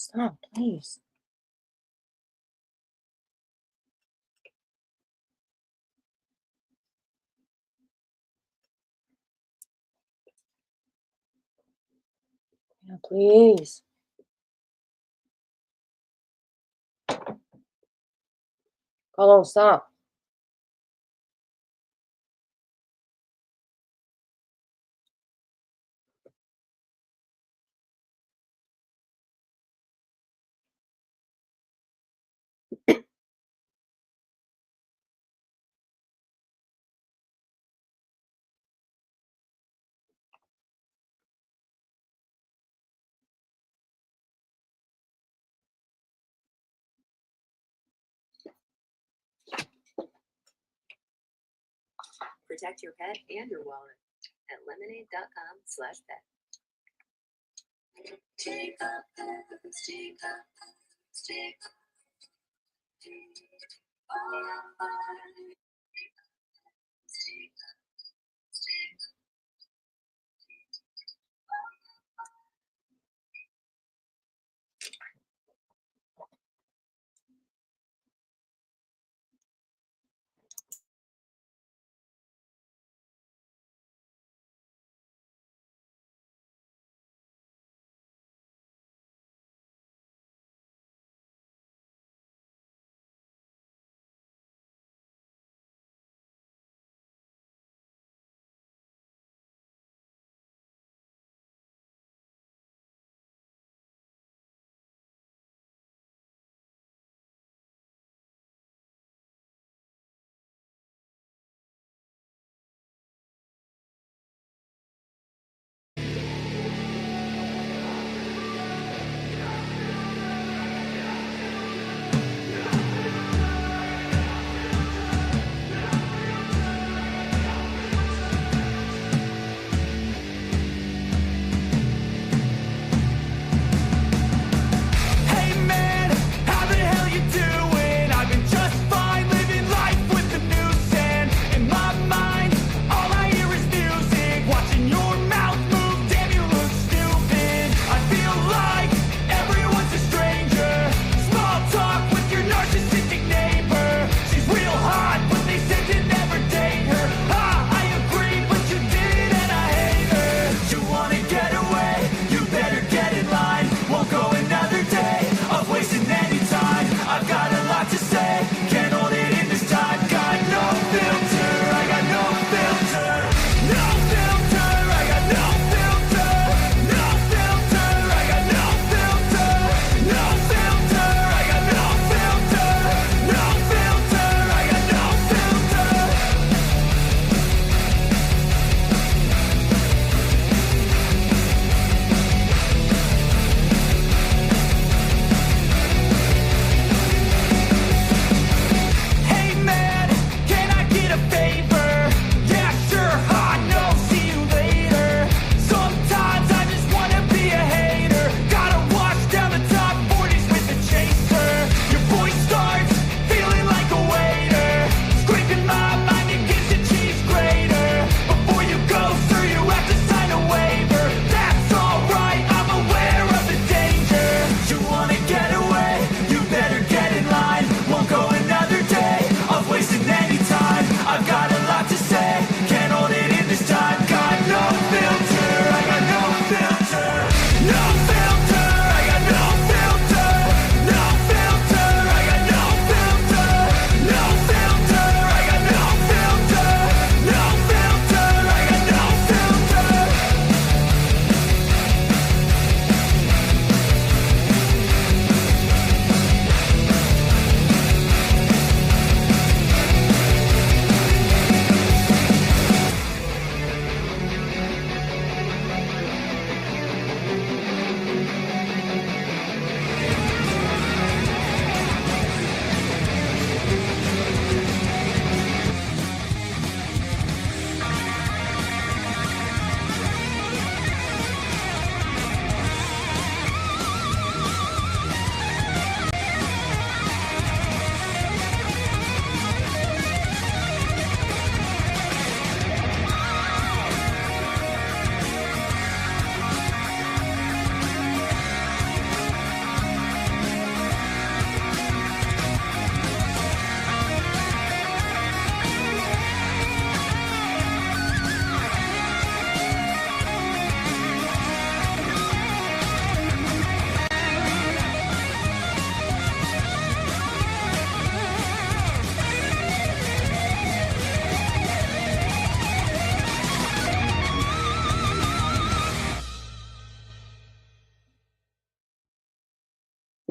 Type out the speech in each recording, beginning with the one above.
Stop, please. Yeah, please. Carlo, stop. Protect your pet and your wallet at lemonade.com/pet. Take up, take up, take up.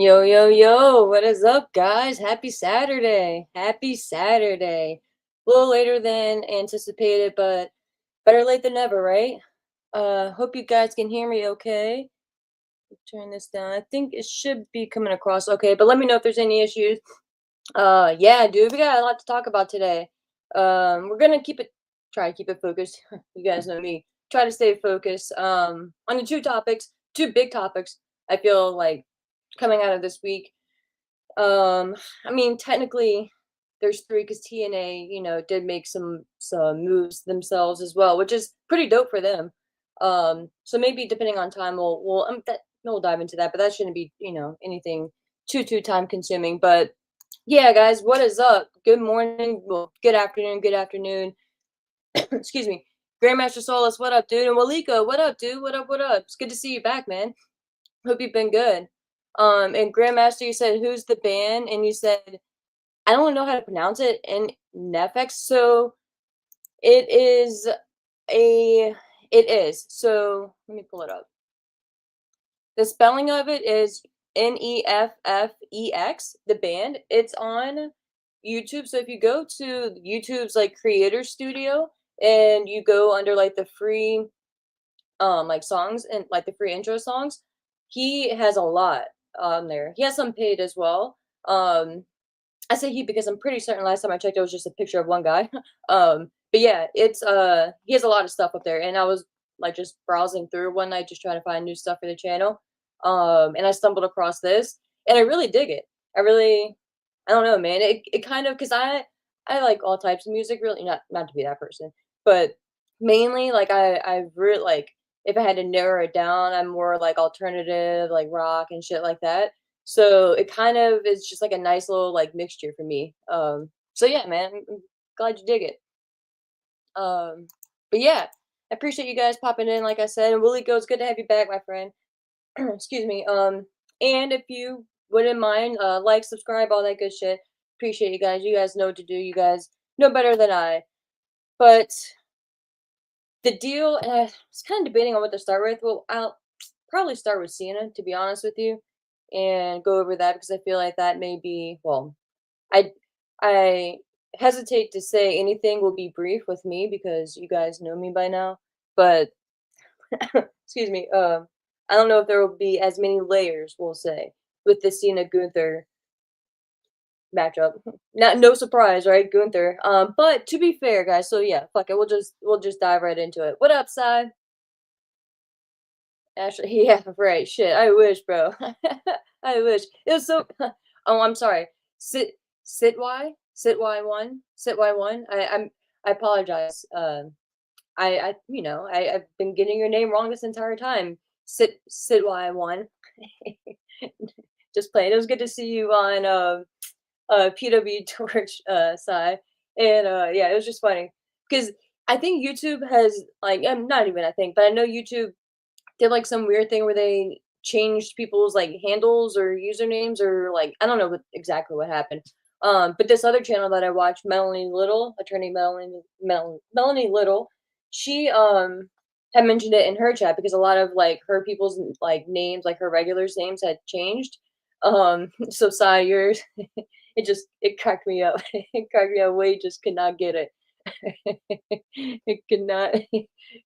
Yo, yo, yo, what is up, guys? Happy Saturday. Happy Saturday. A little later than anticipated, but better late than never, right? Hope you guys can hear me okay. Turn this down. I think it should be coming across okay, but let me know if there's any issues. Yeah, dude, we got a lot to talk about today. We're gonna try to keep it focused. You guys know me. Try to stay focused. On the two big topics. I feel like coming out of this week. Um, I mean, technically, there's three because TNA, did make some moves themselves as well, which is pretty dope for them. So maybe depending on time, we'll dive into that, but that shouldn't be anything too time consuming. But yeah, guys, what is up? Good morning, well, good afternoon, good afternoon. Excuse me, Grandmaster Solus, what up, dude? And Walika, what up, dude? What up? What up? It's good to see you back, man. Hope you've been good. And Grandmaster, you said who's the band, and you said I don't know how to pronounce it in Netflix. So it is a it is. So let me pull it up. The spelling of it is Neffex, the band. It's on YouTube. So if you go to YouTube's like creator studio and you go under like the free like songs and like the free intro songs, he has a lot on there. He has some paid as well. I say he because I'm pretty certain last time I checked it was just a picture of one guy. But yeah, it's he has a lot of stuff up there, and I was like just browsing through one night just trying to find new stuff for the channel. And I stumbled across this, and I really dig it. I don't know, man. It kind of because I like all types of music, really not to be that person, but mainly like I really like if I had to narrow it down, I'm more like alternative, like rock and shit like that. So it kind of is just like a nice little like mixture for me. So yeah, man, I'm glad you dig it. Um, but yeah, I appreciate you guys popping in. Like I said, and Willie goes, good to have you back, my friend. Excuse me. And if you wouldn't mind, like, subscribe, all that good shit. Appreciate you guys. You guys know what to do. You guys know better than I. But the deal, I was kind of debating on what to start with. Well, I'll probably start with Cena, to be honest with you, and go over that because I feel like that may be well. I I hesitate to say anything will be brief with me because you guys know me by now. But excuse me, I don't know if there will be as many layers. We'll say with the Cena Gunther matchup. Not no surprise, right, Gunther. But to be fair, guys. So yeah, fuck it. We'll just dive right into it. What up, Cy? Ashley, yeah, right. Shit, I wish, bro. I wish it was so. Oh, I'm sorry. Sit y one. I apologize. I've been getting your name wrong this entire time. Sit y one. Just playing. It was good to see you on PW Torch side, and yeah, it was just funny because I think YouTube has like not even I think, but I know YouTube did like some weird thing where they changed people's like handles or usernames or like I don't know exactly what happened. But this other channel that I watched, Melanie Little, attorney Melanie Little, she had mentioned it in her chat because a lot of like her people's like names, like her regulars names had changed. So Sai, yours, it cracked me up. It cracked me up. Wade just could not get it. It could not.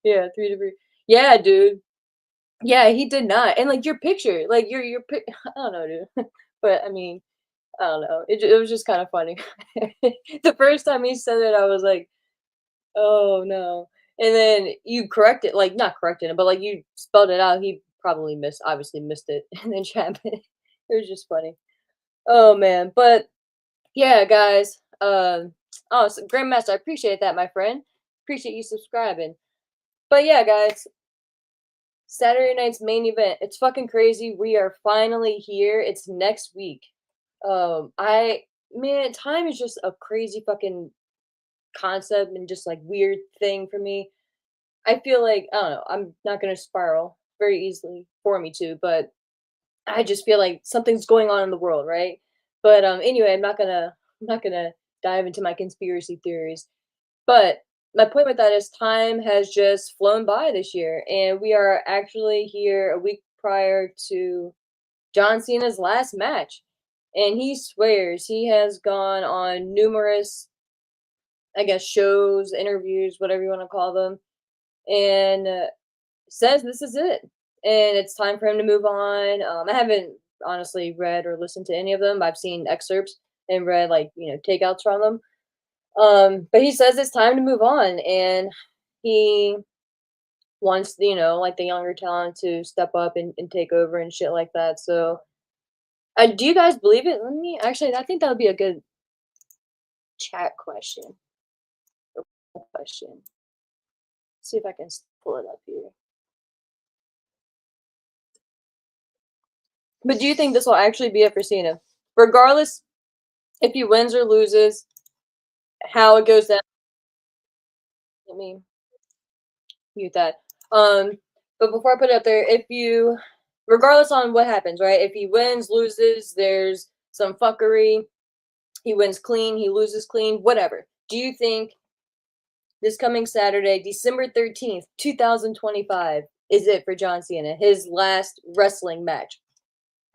Yeah, 3 different. Yeah, dude. Yeah, he did not, and, like, your picture, like, your pic I don't know, dude, but, I mean, I don't know, it was just kinda funny. The first time he said it, I was like, "Oh, no," and then you corrected like, not corrected it, but, like, you spelled it out, he probably obviously missed it in the chat, but it was just funny. Oh, man, but, yeah, guys, oh, so Grandmaster, I appreciate that, my friend. Appreciate you subscribing. But, yeah, guys, Saturday night's main event. It's fucking crazy. We are finally here. It's next week. I man, time is just a crazy fucking concept and just like weird thing for me. I feel like I don't know. I'm not gonna spiral very easily for me too, but I just feel like something's going on in the world, right? But anyway, I'm not gonna dive into my conspiracy theories. But my point with that is time has just flown by this year, and we are actually here a week prior to. John Cena's last match. And he swears he has gone on numerous, I guess, shows, interviews, whatever you want to call them, and says this is it. And it's time for him to move on. I haven't honestly read or listened to any of them. I've seen excerpts and read, like, takeouts from them. But he says it's time to move on, and he wants, like, the younger talent to step up and take over and shit like that. So, do you guys believe it? Let me actually. I think that would be a good chat question. Question. See if I can pull it up here. But do you think this will actually be it for Cena, regardless if he wins or loses? How it goes down. Let me mute that. But before I put it up there, if you, regardless on what happens, right? If he wins, loses, there's some fuckery. He wins clean, he loses clean, whatever. Do you think this coming Saturday, December 13th, 2025, is it for John Cena? His last wrestling match.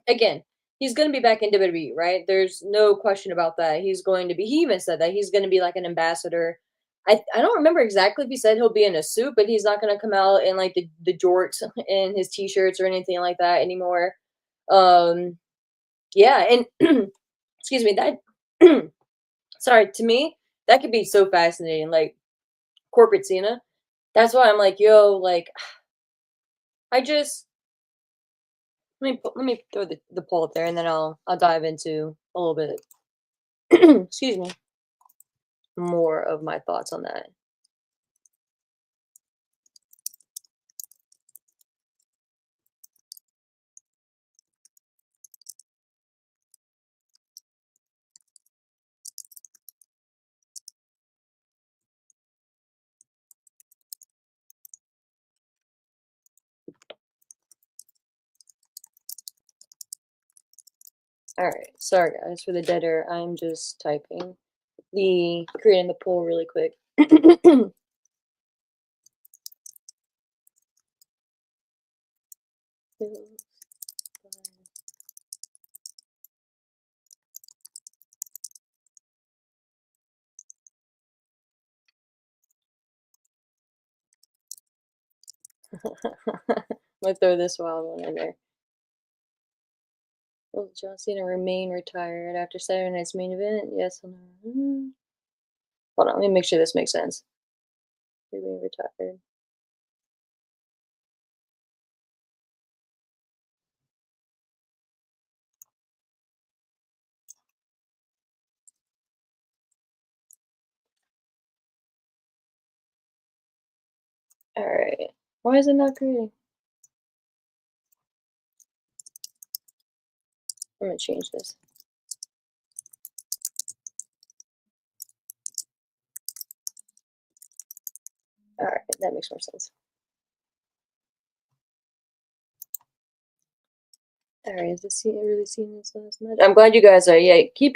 Again, he's going to be back in WWE, right? There's no question about that. He's going to be, he even said that he's going to be like an ambassador. I don't remember exactly if he said he'll be in a suit, but he's not going to come out in like the jorts and his t-shirts or anything like that anymore. Yeah, and excuse me, that sorry, to me, that could be so fascinating, like corporate Cena. That's why I'm like, yo, like, I just let me throw the poll up there, and then I'll dive into a little bit. Excuse me, more of my thoughts on that. All right, sorry guys for the dead air. I'm just typing creating the poll really quick. Let's throw this wild one in there. Will John Cena remain retired after Saturday night's main event? Yes or no? Hold on, let me make sure this makes sense. Remain retired. All right. Why is it not creating? I'm gonna change this. All right, that makes more sense. All right, is this really seeing this last match? I'm glad you guys are. Yeah, keep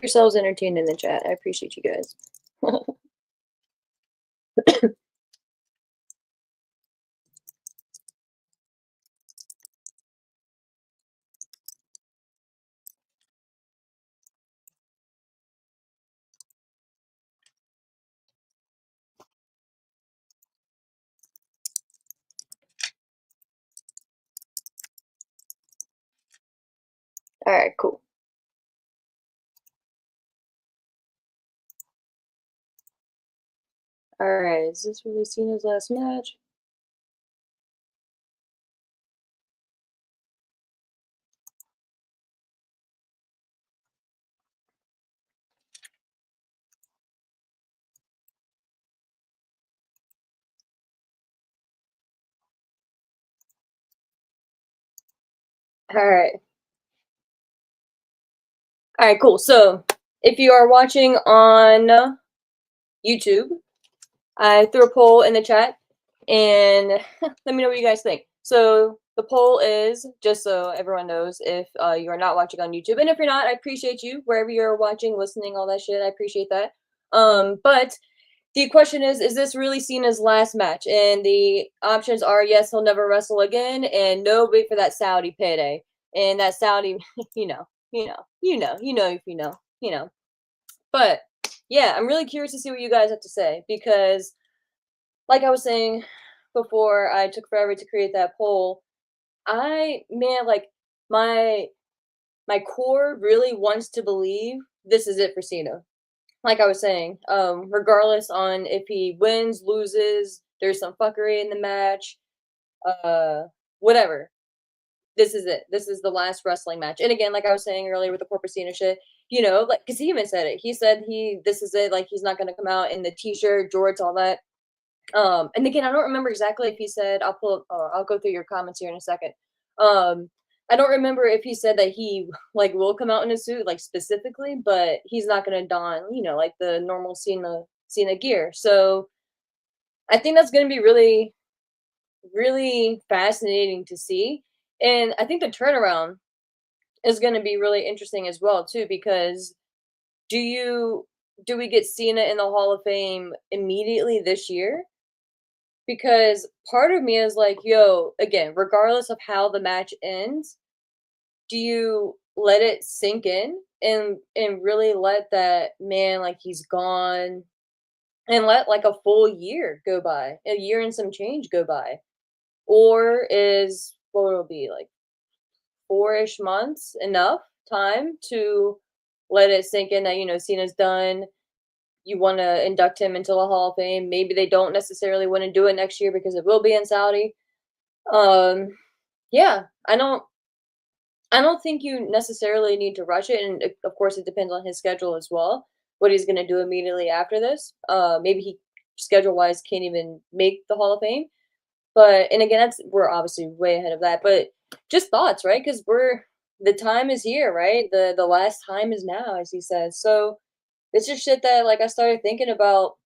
yourselves entertained in the chat. I appreciate you guys. All right, cool. All right, is this really Cena's last match? All right. All right, cool. So, if you are watching on YouTube, I threw a poll in the chat, and let me know what you guys think. So the poll is, just so everyone knows, if you are not watching on YouTube, and if you're not, I appreciate you wherever you're watching, listening, all that shit. I appreciate that. But the question is this really Cena's last match? And the options are yes, he'll never wrestle again, and no, wait for that Saudi payday. and that Saudi, if you know. But yeah, I'm really curious to see what you guys have to say because, like I was saying before, I took forever to create that poll. Like my my core really wants to believe this is it for Cena. Like I was saying, regardless on if he wins, loses, there's some fuckery in the match, uh, whatever. This is it. This is the last wrestling match. And again, like I was saying earlier with the corporate Cena shit, like because he even said it. He said this is it. Like he's not gonna come out in the t-shirt, jorts, all that. And again, I don't remember exactly if he said. I'll go through your comments here in a second. Um, I don't remember if he said that he like will come out in a suit, like specifically, but he's not gonna don, like the normal Cena gear. So I think that's gonna be really, really fascinating to see. And I think the turnaround is going to be really interesting as well too because do you do we get Cena in the Hall of Fame immediately this year? Because part of me is like, yo, again, regardless of how the match ends, do you let it sink in and really let that man like he's gone and let like a full year go by, a year and some change go by? Or is what it'll be like 4-ish months enough time to let it sink in that, Cena's done. You want to induct him into the Hall of Fame. Maybe they don't necessarily want to do it next year because it will be in Saudi. Um, yeah, I don't think you necessarily need to rush it, and of course, it depends on his schedule as well. What he's going to do immediately after this. Maybe he schedule wise can't even make the Hall of Fame. But and again, we're obviously way ahead of that. But just thoughts, right? Because the time is here, right? The last time is now, as he says. So it's just shit that like I started thinking about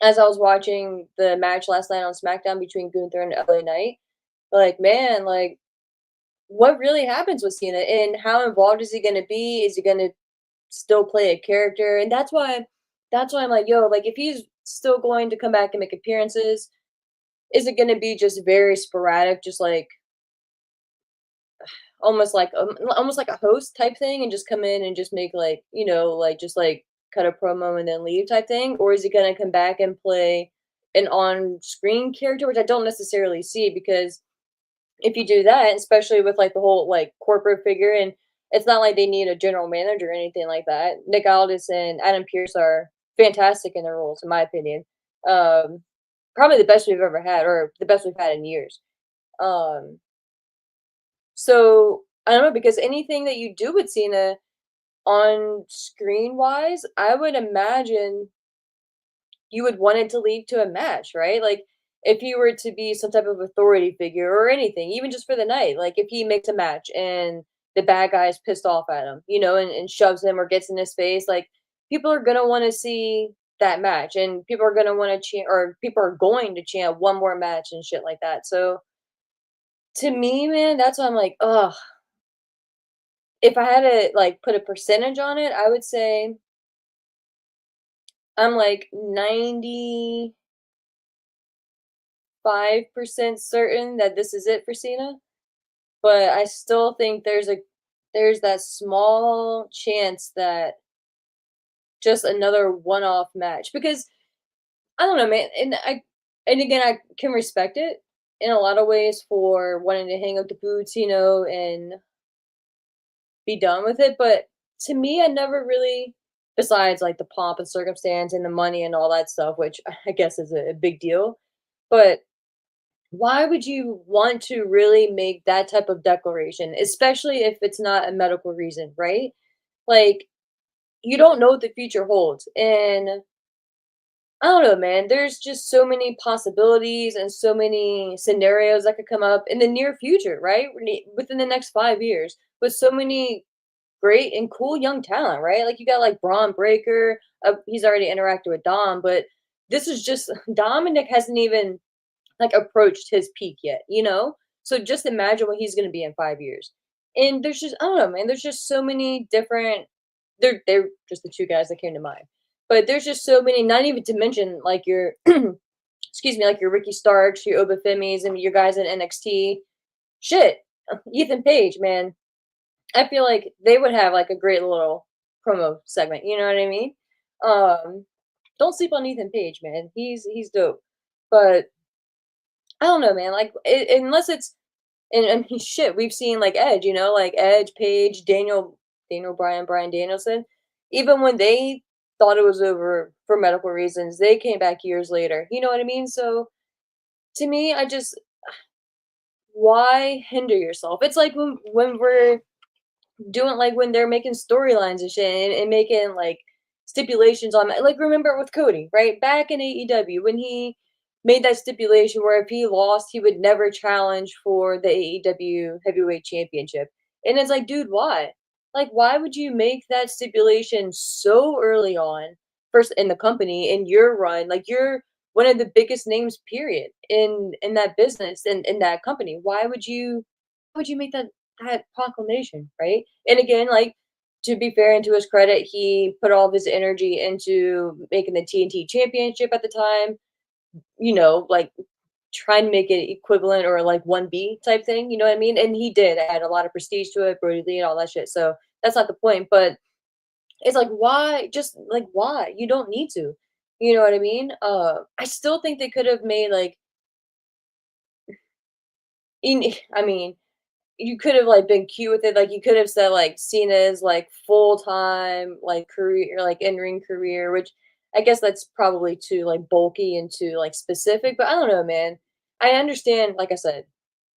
as I was watching the match last night on SmackDown between Gunther and LA Knight. Like, man, like what really happens with Cena and how involved is he gonna be? Is he gonna still play a character? And that's why I'm like, yo, like if he's still going to come back and make appearances, is it gonna be just very sporadic, just like almost like a host type thing and just come in and just make like, like just like cut a promo and then leave type thing? Or is he gonna come back and play an on-screen character, which I don't necessarily see because if you do that, especially with like the whole like corporate figure, and it's not like they need a general manager or anything like that. Nick Aldis and Adam Pearce are fantastic in their roles, in my opinion. Um, Probably the best we've ever had, or the best we've had in years. Um, so I don't know because anything that you do with Cena on screen wise, I would imagine you would want it to lead to a match, right? Like if he were to be some type of authority figure or anything, even just for the night, like if he makes a match and the bad guy is pissed off at him, and shoves him or gets in his face, like people are gonna want to see that match and people are gonna want to chant or people are going to chant one more match and shit like that. So to me, man, that's why I'm like, ugh, if I had to like put a percentage on it, I would say I'm like 95% certain that this is it for Cena, but I still think there's that small chance that just another one-off match because I don't know, man, and again I can respect it in a lot of ways for wanting to hang up the boots, and be done with it. But to me, I never really, besides like the pomp and circumstance and the money and all that stuff, which I guess is a big deal. But why would you want to really make that type of declaration, especially if it's not a medical reason, right? Like, you don't know what the future holds. And I don't know, man. There's just so many possibilities and so many scenarios that could come up in the near future, right? Within the next 5 years, with so many great and cool young talent, right? Like you got like Braun Breaker. He's already interacted with Dom, but this is just Dominic hasn't even like approached his peak yet. So just imagine what he's going to be in 5 years. And there's just I don't know, man. There's just so many different. They're just the two guys that came to mind, but there's just so many. Not even to mention like your excuse me, like your Ricky Starks, your Obafimis, and your guys in NXT. Shit, Ethan Page, man, I feel like they would have like a great little promo segment. You know what I mean? Um, don't sleep on Ethan Page, man. He's dope. But I don't know, man. Like unless it's and shit, we've seen like Edge, like Edge, Page, Daniel Bryan, Bryan Danielson. Even when they thought it was over for medical reasons, they came back years later. You know what I mean? So to me, I just why hinder yourself? It's like when we're doing like when they're making storylines and shit and making like stipulations on like remember with Cody, right? Back in AEW when he made that stipulation where if he lost, he would never challenge for the AEW heavyweight championship. And it's like, dude, why? Like why would you make that stipulation so early on first in the company in your run? Like you're one of the biggest names period in that business and in that company. Why would you make that proclamation, right? And again, like to be fair and to his credit, he put all of his energy into making the TNT championship at the time, like trying to make it equivalent or like 1B type thing, you know what I mean? And he did add a lot of prestige to it, Brody Lee and all that shit. So that's not the point. But it's like why just like why? You don't need to. You know what I mean? I still think they could have made like I mean, you could have like been cute with it. Like you could have said like Cena's like full time like career, like in ring career, which I guess that's probably too like bulky and too like specific. But I don't know, man. I understand, like I said,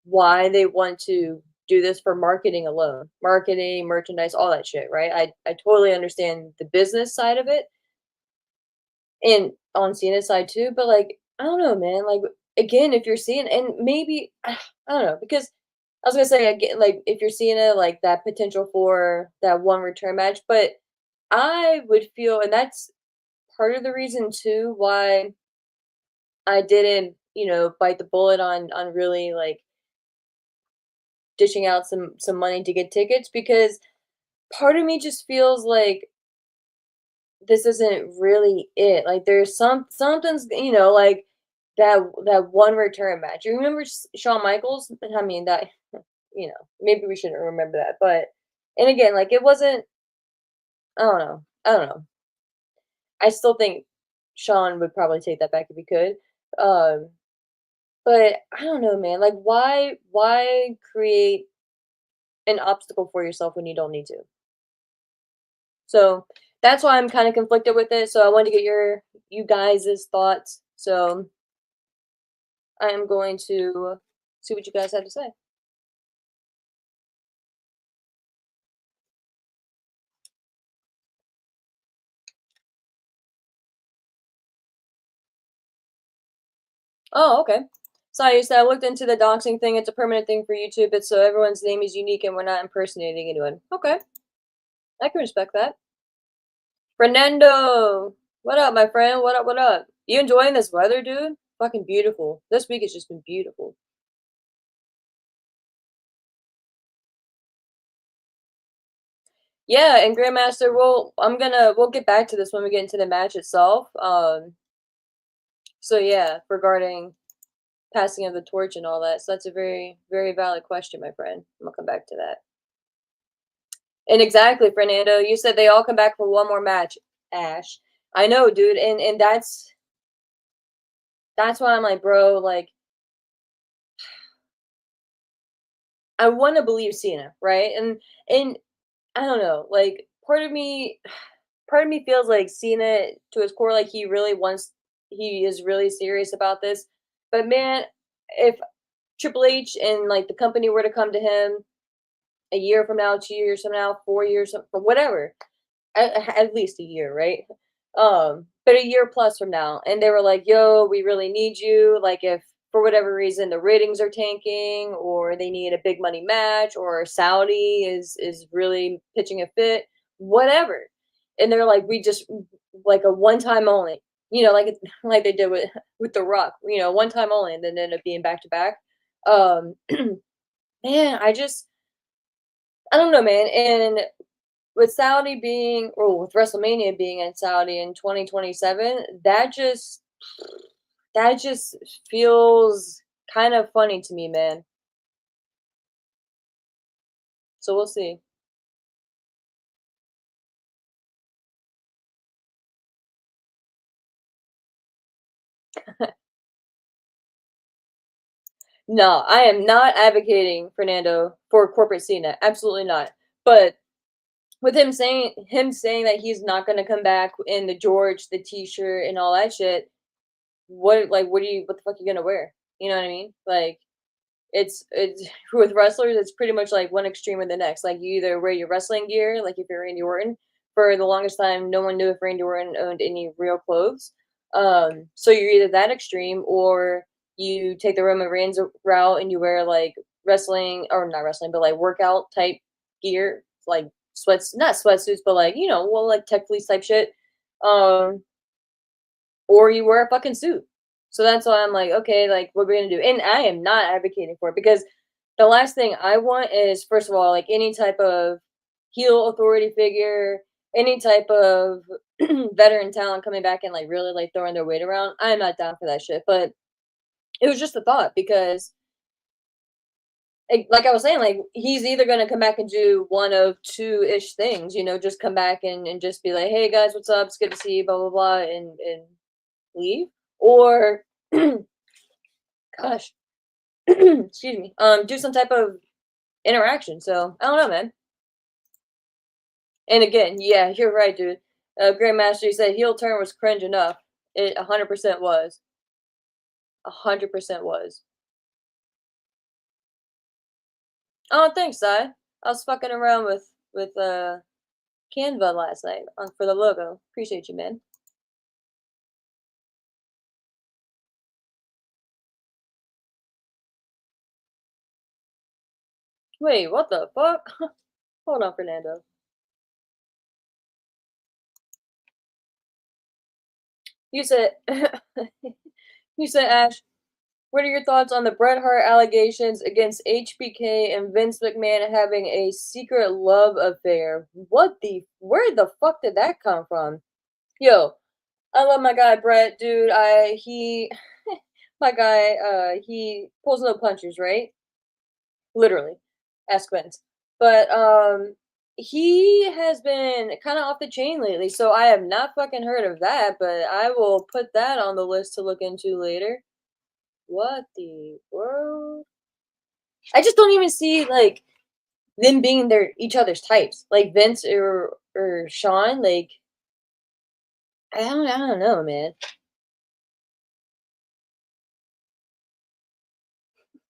why they want to do this for marketing alone, marketing, merchandise, all that shit, right? I totally understand the business side of it, and on Cena's side too. But like I don't know, man. Like again, if you're seeing, and maybe I don't know because I was gonna say again, like if you're seeing it like that potential for that one return match, but I would feel, and that's part of the reason too why I didn't, bite the bullet on really like dishing out some money to get tickets because part of me just feels like this isn't really it. Like there's something's like that one return match. You remember Shawn Michaels? I mean that maybe we shouldn't remember that. But and again, like it wasn't. I don't know. I don't know. I still think Sean would probably take that back if he could. Um, but I don't know, man. Like, why create an obstacle for yourself when you don't need to? So that's why I'm kind of conflicted with it. So I wanted to get you guys' thoughts. So I am going to see what you guys have to say. Oh, okay. So you said I looked into the doxing thing. It's a permanent thing for YouTube. It's so everyone's name is unique and we're not impersonating anyone. Okay, I can respect that. Fernando, what up, my friend? What up? What up? You enjoying this weather, dude? Fucking beautiful. This week has just been beautiful. Yeah, and Grandmaster, we'll get back to this when we get into the match itself. So yeah, regarding passing of the torch and all that. So that's a very, very valid question, my friend. I'm gonna come back to that. And exactly, Fernando, you said they all come back for one more match, Ash. I know, dude, and that's why I'm like, bro, like I want to believe Cena, right? And I don't know, like part of me feels like Cena to his core, like he is really serious about this. But man, if Triple H and like the company were to come to him a year from now, 2 years from now, 4 years from whatever, at least a year, right? But a year plus from now, and they were like, "Yo, we really need you." Like, if for whatever reason the ratings are tanking, or they need a big money match, or Saudi is really pitching a fit, whatever, and they're like, "We just like a one time only," like like they did with The Rock, one time only, and then end up being back to back. Um, man, I don't know, man, and with Saudi being or with WrestleMania being in Saudi in 2027, that just feels kind of funny to me, man. So we'll see. No, I am not advocating Fernando for corporate Cena. Absolutely not. But with him saying that he's not gonna come back in the George, the T-shirt, and all that shit, what the fuck are you gonna wear? You know what I mean? Like it's with wrestlers, it's pretty much like one extreme or the next. Like you either wear your wrestling gear, like if you're Randy Orton. For the longest time, no one knew if Randy Orton owned any real clothes. So you're either that extreme or you take the Roman Reigns route and you wear like wrestling or not wrestling, but like workout type gear, like not sweatsuits, but like well, like tech fleece type shit. Um, or you wear a fucking suit. So that's why I'm like, okay, like what we're gonna do. And I am not advocating for it because the last thing I want is first of all, like any type of heel authority figure, any type of veteran talent coming back and like really like throwing their weight around. I'm not down for that shit. But it was just a thought because like I was saying, like he's either gonna come back and do one of two ish things, just come back and just be like, hey guys, what's up? It's good to see you, blah blah blah, and leave. Or gosh, excuse me, do some type of interaction. So I don't know, man. And again, yeah, you're right, dude. Grandmaster, you said heel turn was cringe enough. It 100% was. 100% was. Oh, thanks, Si. I was fucking around with Canva last night for the logo. Appreciate you, man. Wait, what the fuck? Hold on, Fernando. You said you said Ash. What are your thoughts on the Bret Hart allegations against HBK and Vince McMahon having a secret love affair? Where the fuck did that come from? Yo, I love my guy Bret, dude. My guy, he pulls no punches, right? Literally. Ask Vince. But, he has been kind of off the chain lately, so I have not fucking heard of that, but I will put that on the list to look into later. What the world? I just don't even see like them being each other's types, like Vince or Sean. Like I don't know, man.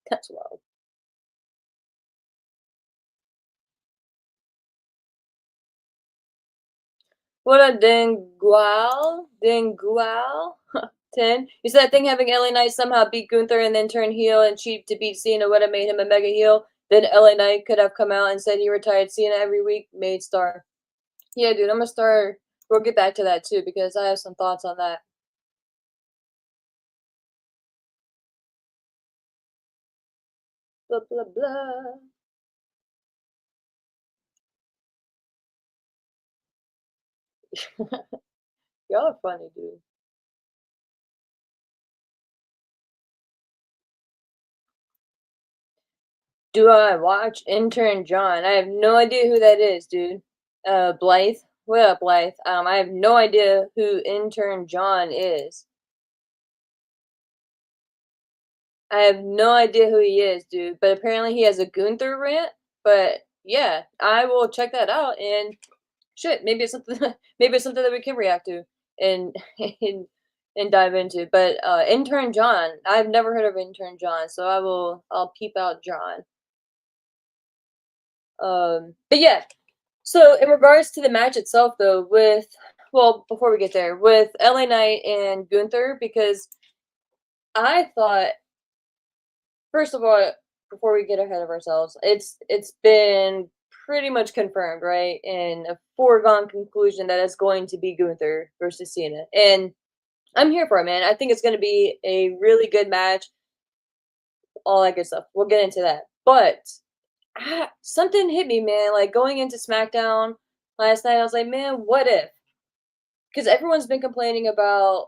That's wild. What a Dingual 10. You said I think having LA Knight somehow beat Gunther and then turn heel and cheap to beat Cena would have made him a mega heel. Then LA Knight could have come out and said he retired Cena every week. Made star. Yeah, dude, I'm gonna start. We'll get back to that too because I have some thoughts on that. Blah blah blah. Y'all are funny, dude. Do I watch Intern John? I have no idea who that is, dude. Blythe. What up, Blythe? I have no idea who Intern John is. I have no idea who he is, dude. But apparently he has a Gunther rant. But yeah, I will check that out. And shit, maybe it's something. Maybe it's something that we can react to and and, and dive into. But Intern John, I've never heard of Intern John, so I'll peep out John. But yeah, so in regards to the match itself, though, before we get there, with LA Knight and Gunther, because I thought, first of all, before we get ahead of ourselves, it's been pretty much confirmed, right, in a foregone conclusion that it's going to be Gunther versus Cena, and I'm here for it, man. I think it's going to be a really good match, all that good stuff. We'll get into that, but something hit me, man. Like going into SmackDown last night, I was like, man, what if? Because everyone's been complaining about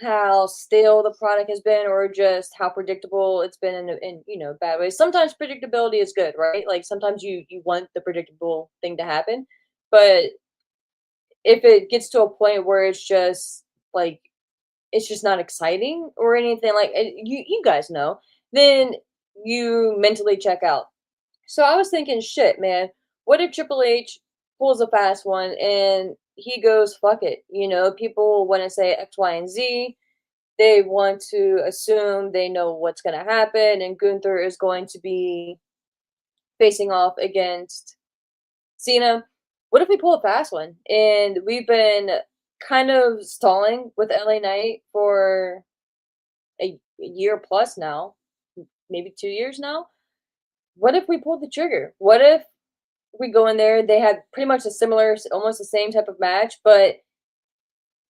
how stale the product has been or just how predictable it's been in bad ways. Sometimes predictability is good, right? Like sometimes you want the predictable thing to happen, but if it gets to a point where like it's just not exciting or anything like you guys know, then you mentally check out. So I was thinking, shit, man, what if Triple H pulls a fast one and he goes, fuck it? People want to say X, Y, and Z. They want to assume they know what's going to happen, and Gunther is going to be facing off against Cena. What if we pull a fast one? And we've been kind of stalling with LA Knight for a year plus now, maybe 2 years now. What if we pulled the trigger? What if we go in there? They had pretty much a similar, almost the same type of match, but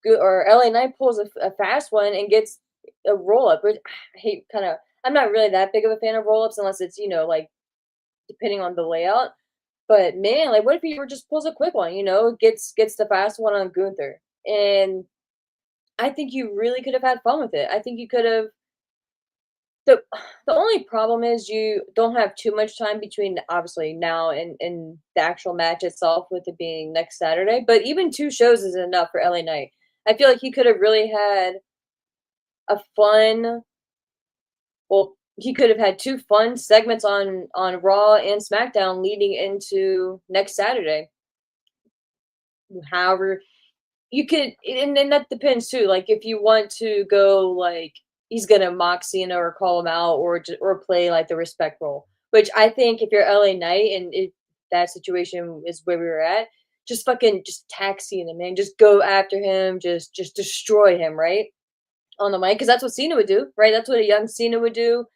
or LA Knight pulls a fast one and gets a roll up. Which I hate kind of. I'm not really that big of a fan of roll ups unless it's like depending on the layout. But man, like what if he just pulls a quick one? Gets the fast one on Gunther, and I think you really could have had fun with it. I think you could have. The the only problem is you don't have too much time between obviously now and the actual match itself with it being next Saturday, but even 2 shows is enough for LA Knight. I feel like he could have really had a fun well, he could have had 2 fun segments on Raw and SmackDown leading into next Saturday. However, you could and then that depends too, like, if you want to go, like, he's gonna mock Cena or call him out or play, like, the respect role, which I think if you're LA Knight and if that situation is where we were at, just fucking just attack Cena, man, just go after him, just destroy him, right, on the mic, because that's what Cena would do, right? That's what a young Cena would do,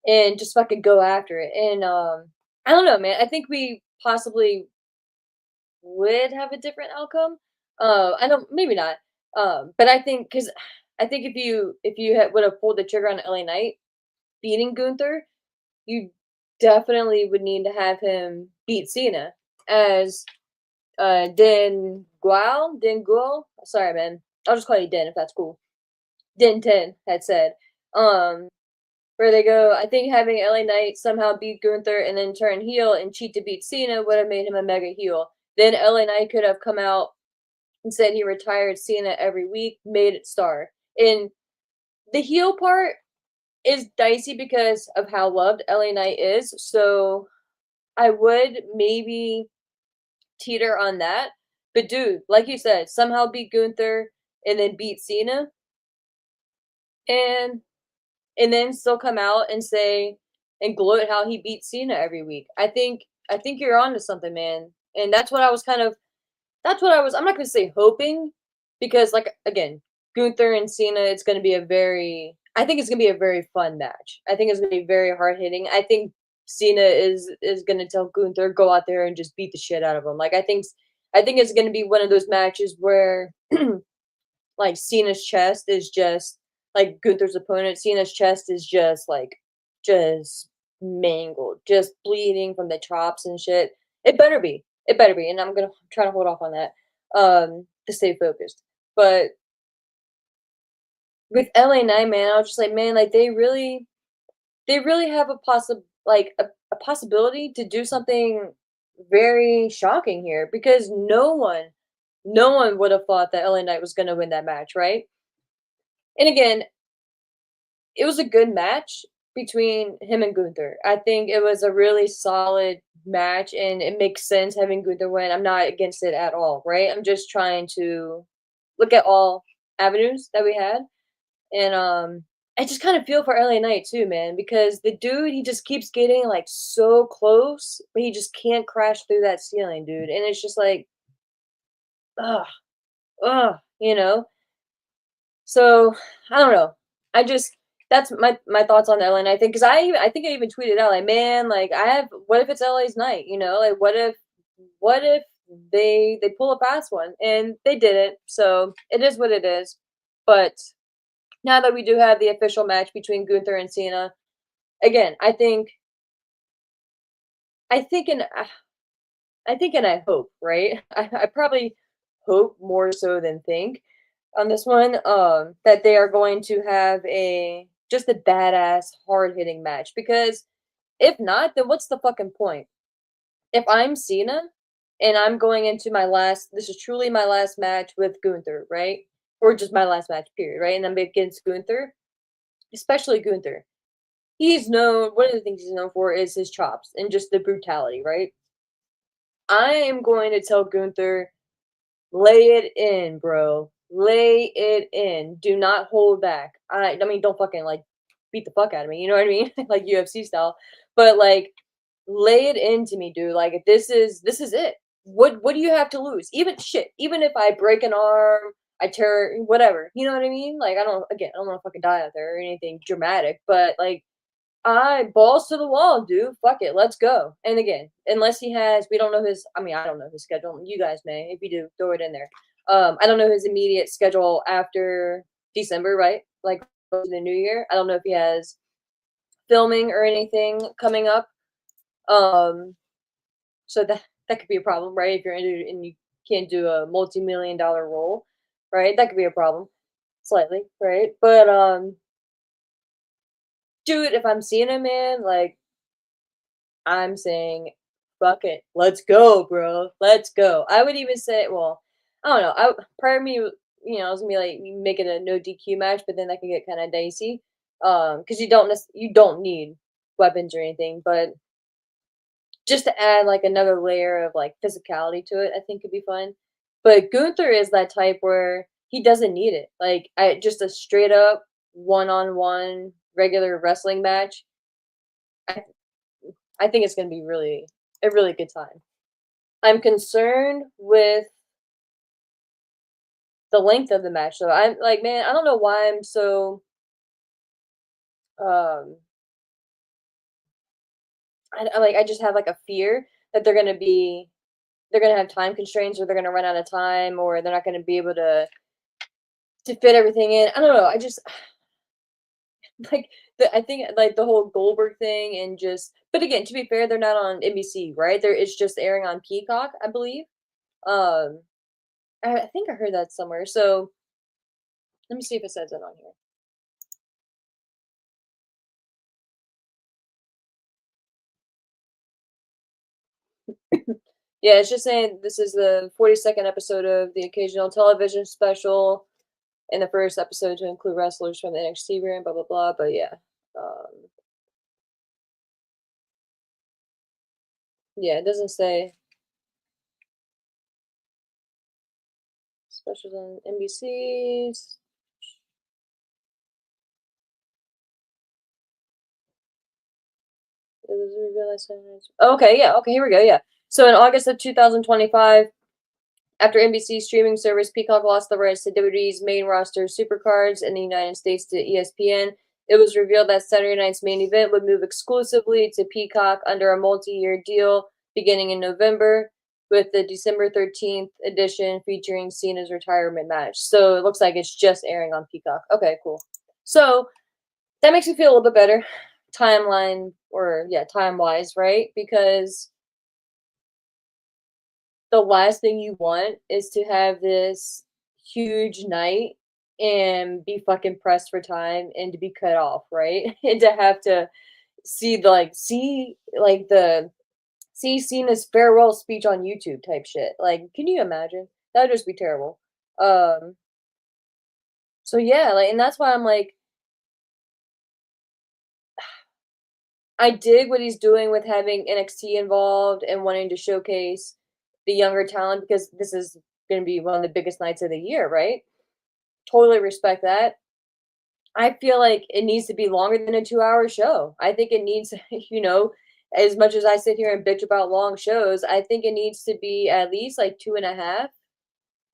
and just fucking go after it, and, I don't know, man, I think we possibly would have a different outcome. I don't maybe not. But I think because I think if you would have pulled the trigger on LA Knight beating Gunther, you definitely would need to have him beat Cena as Den Guo. Sorry, man. I'll just call you Den if that's cool. Den 10 had said. Um, where they go, I think having LA Knight somehow beat Gunther and then turn heel and cheat to beat Cena would have made him a mega heel. Then LA Knight could have come out and said he retired Cena every week, made it star. And the heel part is dicey because of how loved LA Knight is. So I would maybe teeter on that. But dude, like you said, somehow beat Gunther and then beat Cena and and then still come out and say and gloat how he beat Cena every week. I think you're onto something, man. And that's what I'm not gonna say hoping because like again, Gunther and Cena, it's gonna be I think it's gonna be a very fun match. I think it's gonna be very hard hitting. I think Cena is gonna tell Gunther, go out there and just beat the shit out of him. Like I think it's gonna be one of those matches where like Cena's chest is just like Gunther's opponent, Cena's chest is just mangled, just bleeding from the chops and shit. It better be. It better be. And I'm gonna try to hold off on that to stay focused. But with LA Knight, man, I was just like, man, like they really have a possibility to do something very shocking here because no one would have thought that LA Knight was gonna win that match, right? And again, it was a good match between him and Gunther. I think it was a really solid match, and it makes sense having Gunther win. I'm not against it at all, right? I'm just trying to look at all avenues that we had, and I just kind of feel for LA Knight too, man, because the dude he just keeps getting like so close, but he just can't crash through that ceiling, dude, and it's just like, ugh, ugh. So, I don't know. I just that's my thoughts on LA, and I think because I think I even tweeted out like, man, like I have what if it's LA's night, like what if they pull a fast one and they didn't, so it is what it is. But now that we do have the official match between Gunther and Cena, again, I think and I think and I hope, right? I probably hope more so than think on this one, that they are going to have a just a badass hard hitting match because if not, then what's the fucking point? If I'm Cena and I'm going into my last, this is truly my last match with Gunther, right? Or just my last match, period, right? And I'm against Gunther, especially Gunther. He's known, one of the things he's known for is his chops and just the brutality, right? I am going to tell Gunther, lay it in, bro. Lay it in. Do not hold back. I mean, don't fucking like beat the fuck out of me. You know what I mean? Like UFC style. But like, lay it into me, dude. Like this is it. What do you have to lose? Even shit. Even if I break an arm, I tear whatever. You know what I mean? Like I don't want to fucking die out there or anything dramatic. But like I balls to the wall, dude. Fuck it, let's go. And again, unless he has, we don't know his. I mean, I don't know his schedule. You guys may, if you do, throw it in there. I don't know his immediate schedule after December, right? Like the new year. I don't know if he has filming or anything coming up. Um, so that could be a problem, right? If you're injured and you can't do a multi-million-dollar role, right? That could be a problem, slightly, right? But dude, if I'm seeing a man, like I'm saying, fuck it. Let's go, bro. Let's go. I would even say, well, I don't know. Part of me, I was gonna be like, you make it a no DQ match, but then that can get kind of dicey. Because you don't need weapons or anything, but just to add like another layer of like physicality to it, I think could be fun. But Gunther is that type where he doesn't need it. Like I just a straight up one on one regular wrestling match. I I think it's gonna be really a really good time. I'm concerned with the length of the match, though. I'm like, man, I don't know why I'm so. Um, I just have like a fear that they're gonna have time constraints, or they're gonna run out of time, or they're not gonna be able to fit everything in. I don't know. I just like I think like the whole Goldberg thing and just. But again, to be fair, they're not on NBC, right? It's just airing on Peacock, I believe. Um, I think I heard that somewhere. So let me see if it says it on here. Yeah, it's just saying this is the 42nd episode of the occasional television special, and the first episode to include wrestlers from the NXT brand, blah blah blah. But yeah, yeah, it doesn't say specials on NBC's. It was revealed last night. Okay, yeah, okay, here we go. Yeah, so in August of 2025, after NBC's streaming service Peacock lost the rights to WWE's main roster supercards in the United States to ESPN, it was revealed that Saturday night's main event would move exclusively to Peacock under a multi-year deal beginning in November, with the December 13th edition featuring Cena's retirement match. So it looks like it's just airing on Peacock. Okay, cool. So that makes me feel a little bit better, timeline or yeah, time wise, right? Because the last thing you want is to have this huge night and be fucking pressed for time and to be cut off, right? And to have to see Cena's farewell speech on YouTube type shit. Like, can you imagine? That would just be terrible. Um, so yeah, like, and that's why I'm like, I dig what he's doing with having NXT involved and wanting to showcase the younger talent because this is going to be one of the biggest nights of the year, right? Totally respect that. I feel like it needs to be longer than a 2-hour show. I think it needs, as much as I sit here and bitch about long shows, I think it needs to be at least like 2.5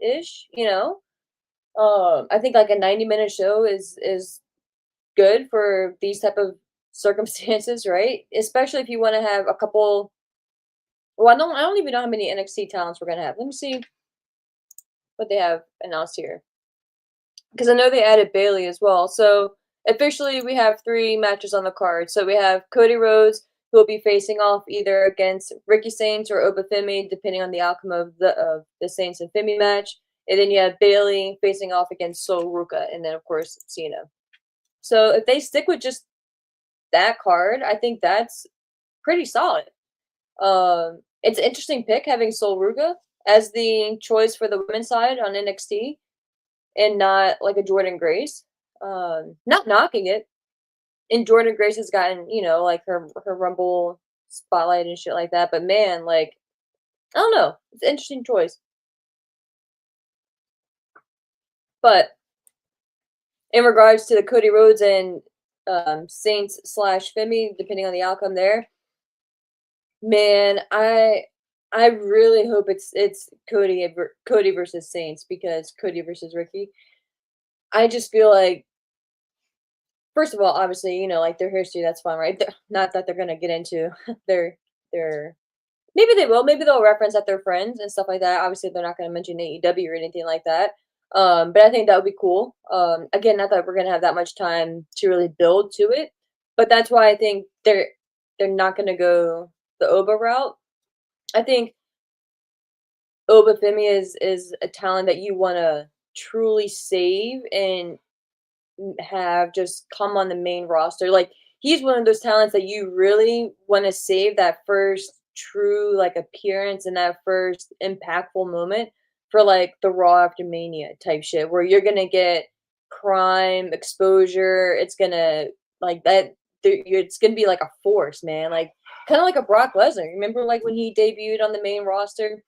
ish, I think like a 90-minute show is good for these type of circumstances, right? Especially if you want to have a couple. Well, I don't even know how many NXT talents we're gonna have. Let me see what they have announced here. Because I know they added Bailey as well. So officially, we have 3 matches on the card. So we have Cody Rhodes, who will be facing off either against Ricky Saints or Obafemi, depending on the outcome of the Saints and Femi match. and then you have Bailey facing off against Sol Ruka, and then of course Cena. So if they stick with just that card, I think that's pretty solid. It's an interesting pick having Sol Ruka as the choice for the women's side on NXT and not like a Jordan Grace. Not knocking it. And Jordan Grace has gotten, like her Rumble spotlight and shit like that. But man, like I don't know, it's an interesting choice. But in regards to the Cody Rhodes and Saints slash Femi, depending on the outcome there, man, I really hope it's Cody versus Saints because Cody versus Ricky. I just feel like, first of all, obviously, like their history, that's fine, right? Not that they're gonna get into their maybe they will, maybe they'll reference that they're friends and stuff like that. Obviously, they're not gonna mention AEW or anything like that. But I think that would be cool. Again, not that we're gonna have that much time to really build to it, but that's why I think they're not gonna go the Oba route. I think Obafemi is a talent that you wanna truly save and have just come on the main roster. Like, he's one of those talents that you really wanna save that first true, like, appearance and that first impactful moment for, like, the Raw after Mania type shit, where you're gonna get prime exposure, it's gonna like, that it's gonna be like a force, man, like, kinda like a Brock Lesnar. Remember, like, when he debuted on the main roster?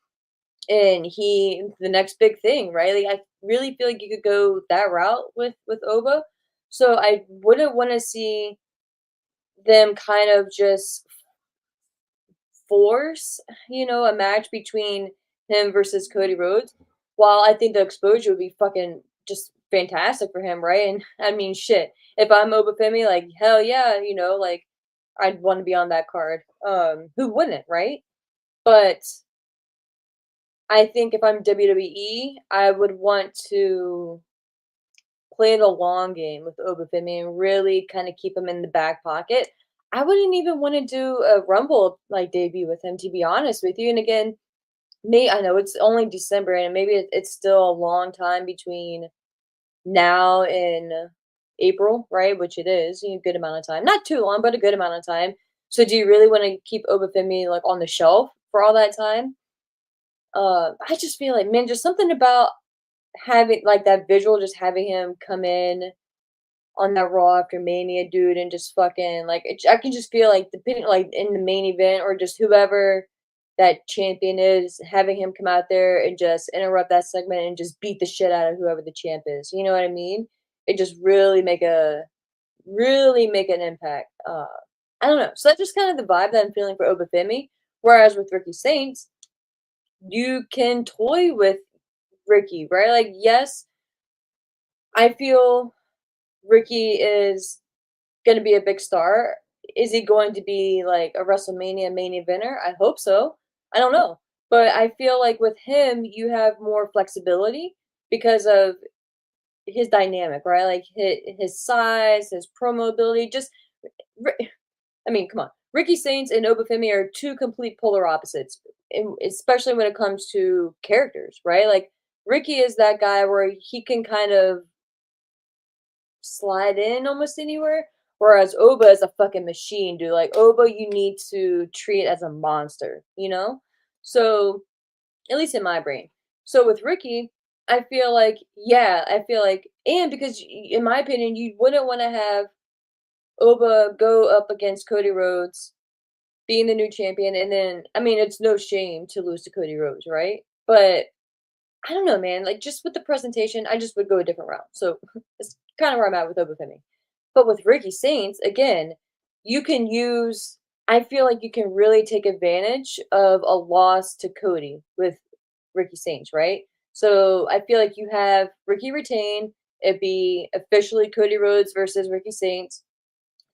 And the next big thing, right? Like I really feel like you could go that route with Oba. So I wouldn't want to see them kind of just force, a match between him versus Cody Rhodes. While I think the exposure would be fucking just fantastic for him, right? And I mean, shit, if I'm Oba Femi, like hell yeah, like I'd want to be on that card. Who wouldn't, right? But I think if I'm WWE, I would want to play the long game with Obafemi and really kind of keep him in the back pocket. I wouldn't even want to do a Rumble like debut with him, to be honest with you. And again, me, I know it's only December, and maybe it's still a long time between now and April, right? Which it is, a good amount of time, not too long, but a good amount of time. So, do you really want to keep Obafemi like on the shelf for all that time? I just feel like, man, just something about having like that visual, just having him come in on that Raw after Mania, dude, and just fucking like I can just feel like depending like in the main event or just whoever that champion is, having him come out there and just interrupt that segment and just beat the shit out of whoever the champ is. You know what I mean? It just really make an impact. I don't know. So that's just kind of the vibe that I'm feeling for Obafemi. Whereas with Ricky Saints, you can toy with Ricky, right? Like, yes, I feel Ricky is going to be a big star. Is he going to be like a WrestleMania main eventer? I hope so. I don't know. But I feel like with him, you have more flexibility because of his dynamic, right? Like his size, his promo ability. I mean, come on. Ricky Saints and Obafemi are two complete polar opposites, especially when it comes to characters, right? Like Ricky is that guy where he can kind of slide in almost anywhere, whereas Oba is a fucking machine, dude. Like Oba, you need to treat as a monster, you know? So, at least in my brain. So with Ricky, I feel like, yeah, I feel like, and because in my opinion, you wouldn't want to have Oba go up against Cody Rhodes being the new champion, and then I mean, it's no shame to lose to Cody Rhodes, right? But I don't know, man. Like just with the presentation, I just would go a different route. So it's kind of where I'm at with Obafemi. But with Ricky Saints, again, you can use. I feel like you can really take advantage of a loss to Cody with Ricky Saints, right? So I feel like you have Ricky retain. It'd be officially Cody Rhodes versus Ricky Saints.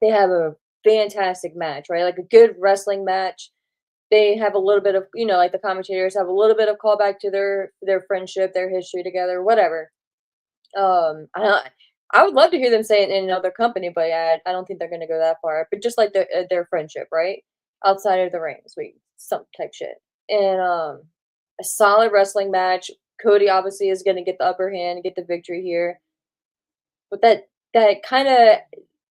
They have a fantastic match, right? Like a good wrestling match. They have a little bit of, like the commentators have a little bit of callback to their friendship, their history together, whatever. I would love to hear them say it in another company, but yeah, I don't think they're gonna go that far. But just like their friendship, right? Outside of the ring, sweet, some type shit. And a solid wrestling match. Cody obviously is gonna get the upper hand, get the victory here, but that kinda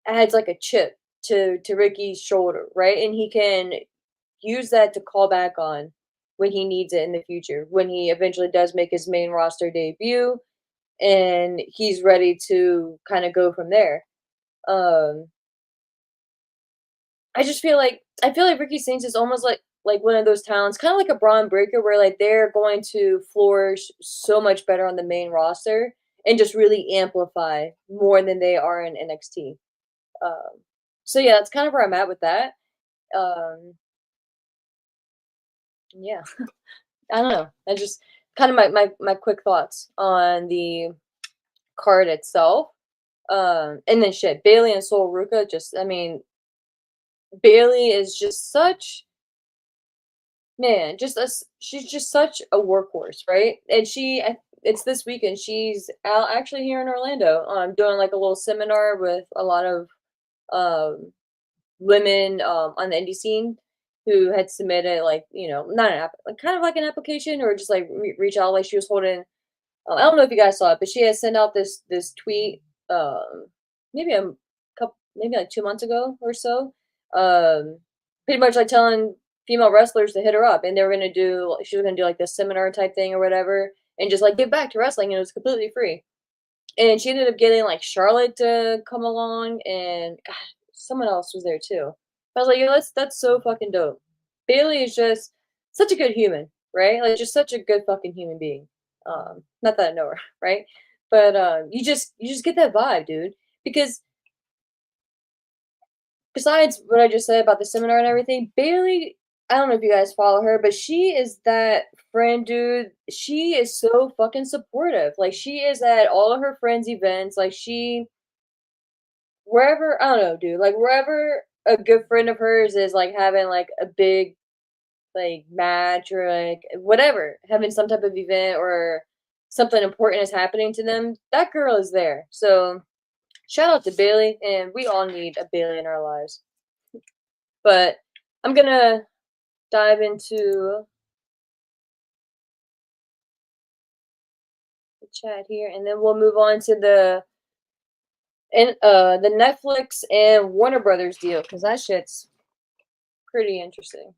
adds like a chip to Ricky's shoulder, right? And he can use that to call back on when he needs it in the future, when he eventually does make his main roster debut and he's ready to kind of go from there. Um, I feel like Ricky Saints is almost like one of those talents, kind of like a Braun Breaker, where like they're going to flourish so much better on the main roster and just really amplify more than they are in NXT. Um, so yeah, that's kind of where I'm at with that. Um, yeah, I don't know. I just kind of my quick thoughts on the card itself. And then shit, Bailey and Sol Ruka, just I mean, Bailey is just such man, she's just such a workhorse, right? And it's this weekend. She's out actually here in Orlando, doing like a little seminar with a lot of um women on the indie scene who had submitted like not like kind of like an application or just like reach out like she was holding. I don't know if you guys saw it, but she had sent out this tweet maybe a couple maybe like 2 months ago or so, pretty much like telling female wrestlers to hit her up, and they were gonna do she was gonna do like this seminar type thing or whatever, and just like give back to wrestling, and it was completely free. And she ended up getting like Charlotte to come along, and God, someone else was there too. I was like, yo, that's so fucking dope. Bailey is just such a good human, right? Like just such a good fucking human being. Not that I know her, right? But you just get that vibe, dude. Because besides what I just said about the seminar and everything, Bailey, I don't know if you guys follow her, but she is that friend, dude. She is so fucking supportive. Like she is at all of her friends' events. Like she wherever I don't know, dude. Like wherever a good friend of hers is like having like a big like match or like whatever, having some type of event or something important is happening to them, that girl is there. So shout out to Bailey, and we all need a Bailey in our lives. But I'm gonna dive into the chat here, and then we'll move on to the Netflix and Warner Brothers deal because that shit's pretty interesting.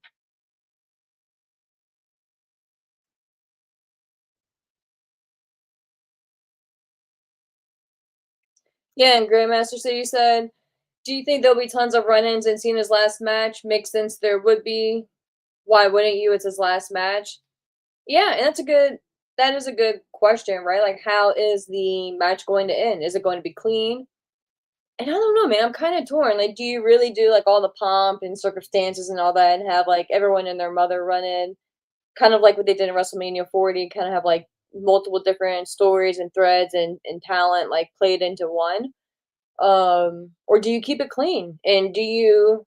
Yeah, and Grandmaster, so you said, do you think there'll be tons of run-ins in Cena's last match? Makes sense there would be. Why wouldn't you? It's his last match. Yeah, and that is a good question, right? Like how is the match going to end? Is it going to be clean? And I don't know, man. I'm kind of torn. Like, do you really do like all the pomp and circumstances and all that, and have like everyone and their mother run in, kind of like what they did in WrestleMania 40, kind of have like multiple different stories and threads and talent like played into one? Or do you keep it clean and do you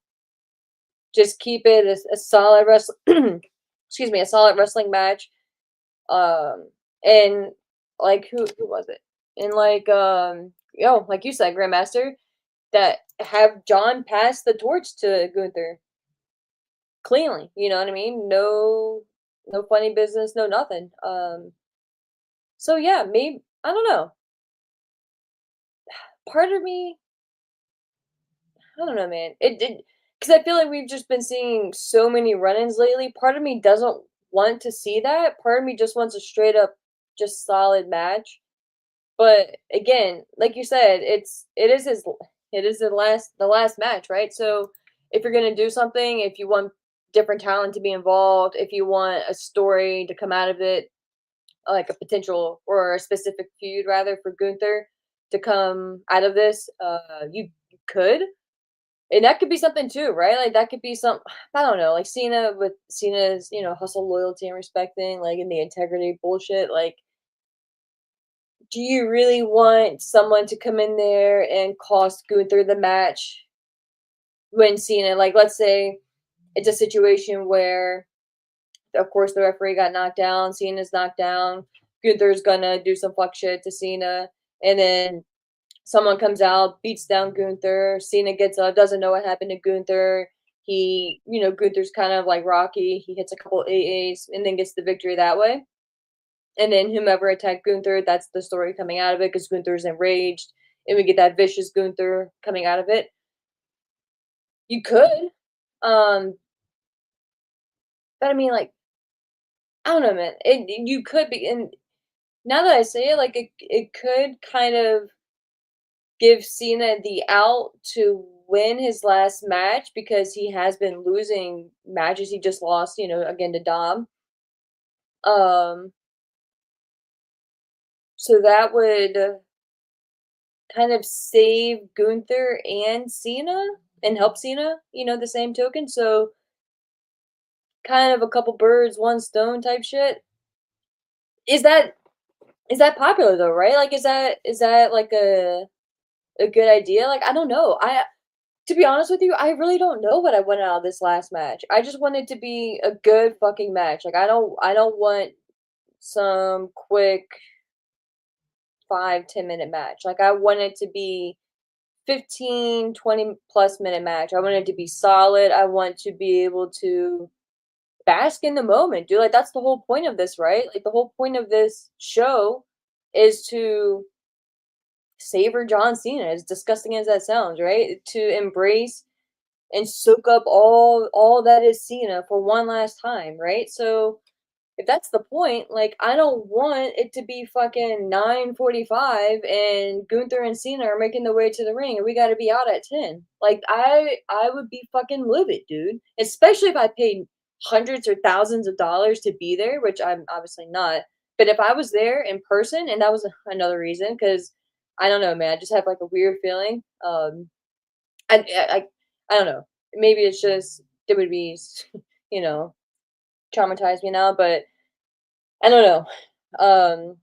just keep it a solid excuse me, a solid wrestling match? And like who was it? And like like you said, Grandmaster, that have John pass the torch to Gunther cleanly. You know what I mean? No funny business, no nothing. So yeah, maybe I don't know. Part of me, I don't know, man. It did because I feel like we've just been seeing so many run-ins lately. Part of me doesn't want to see that. Part of me just wants a straight up, just solid match. But again, like you said, it is the last match, right? So if you're gonna do something, if you want different talent to be involved, if you want a story to come out of it, like a potential or a specific feud rather for Gunther to come out of this, you could. And that could be something too, right? Like that could be some I don't know, like Cena with Cena's, hustle, loyalty, and respect thing, like in the integrity bullshit, like do you really want someone to come in there and cost Gunther the match when Cena, like, let's say it's a situation where, of course, the referee got knocked down, Cena's knocked down, Gunther's gonna do some fuck shit to Cena, and then someone comes out, beats down Gunther, Cena gets up, doesn't know what happened to Gunther. Gunther's kind of like Rocky. He hits a couple AAs and then gets the victory that way. and then whomever attacked Gunther, that's the story coming out of it because Gunther's enraged, and we get that vicious Gunther coming out of it. You could, um, but I mean, like, I don't know, man. You could be, and now that I say it, like, it could kind of give Cena the out to win his last match because he has been losing matches. He just lost, again to Dom. Um, so that would kind of save Gunther and Cena and help Cena, the same token. So kind of a couple birds, one stone type shit. Is that is that popular though, right? Like is that like a good idea? Like I don't know. To be honest with you, I really don't know what I want out of this last match. I just want it to be a good fucking match. Like I don't want some quick 5-10 minute match. Like I want it to be 15, 20 plus minute match. I want it to be solid. I want to be able to bask in the moment, dude. Like that's the whole point of this, right? Like the whole point of this show is to savor John Cena, as disgusting as that sounds, right? To embrace and soak up all that is Cena for one last time, right? So if that's the point, like I don't want it to be fucking 9:45 and Gunther and Cena are making their way to the ring and we got to be out at 10. Like I would be fucking livid, dude. Especially if I paid hundreds or thousands of dollars to be there, which I'm obviously not. But if I was there in person, and that was another reason, because I don't know, man, I just have like a weird feeling. I don't know. Maybe it's just WWE's, you know, traumatized me now, but I don't know.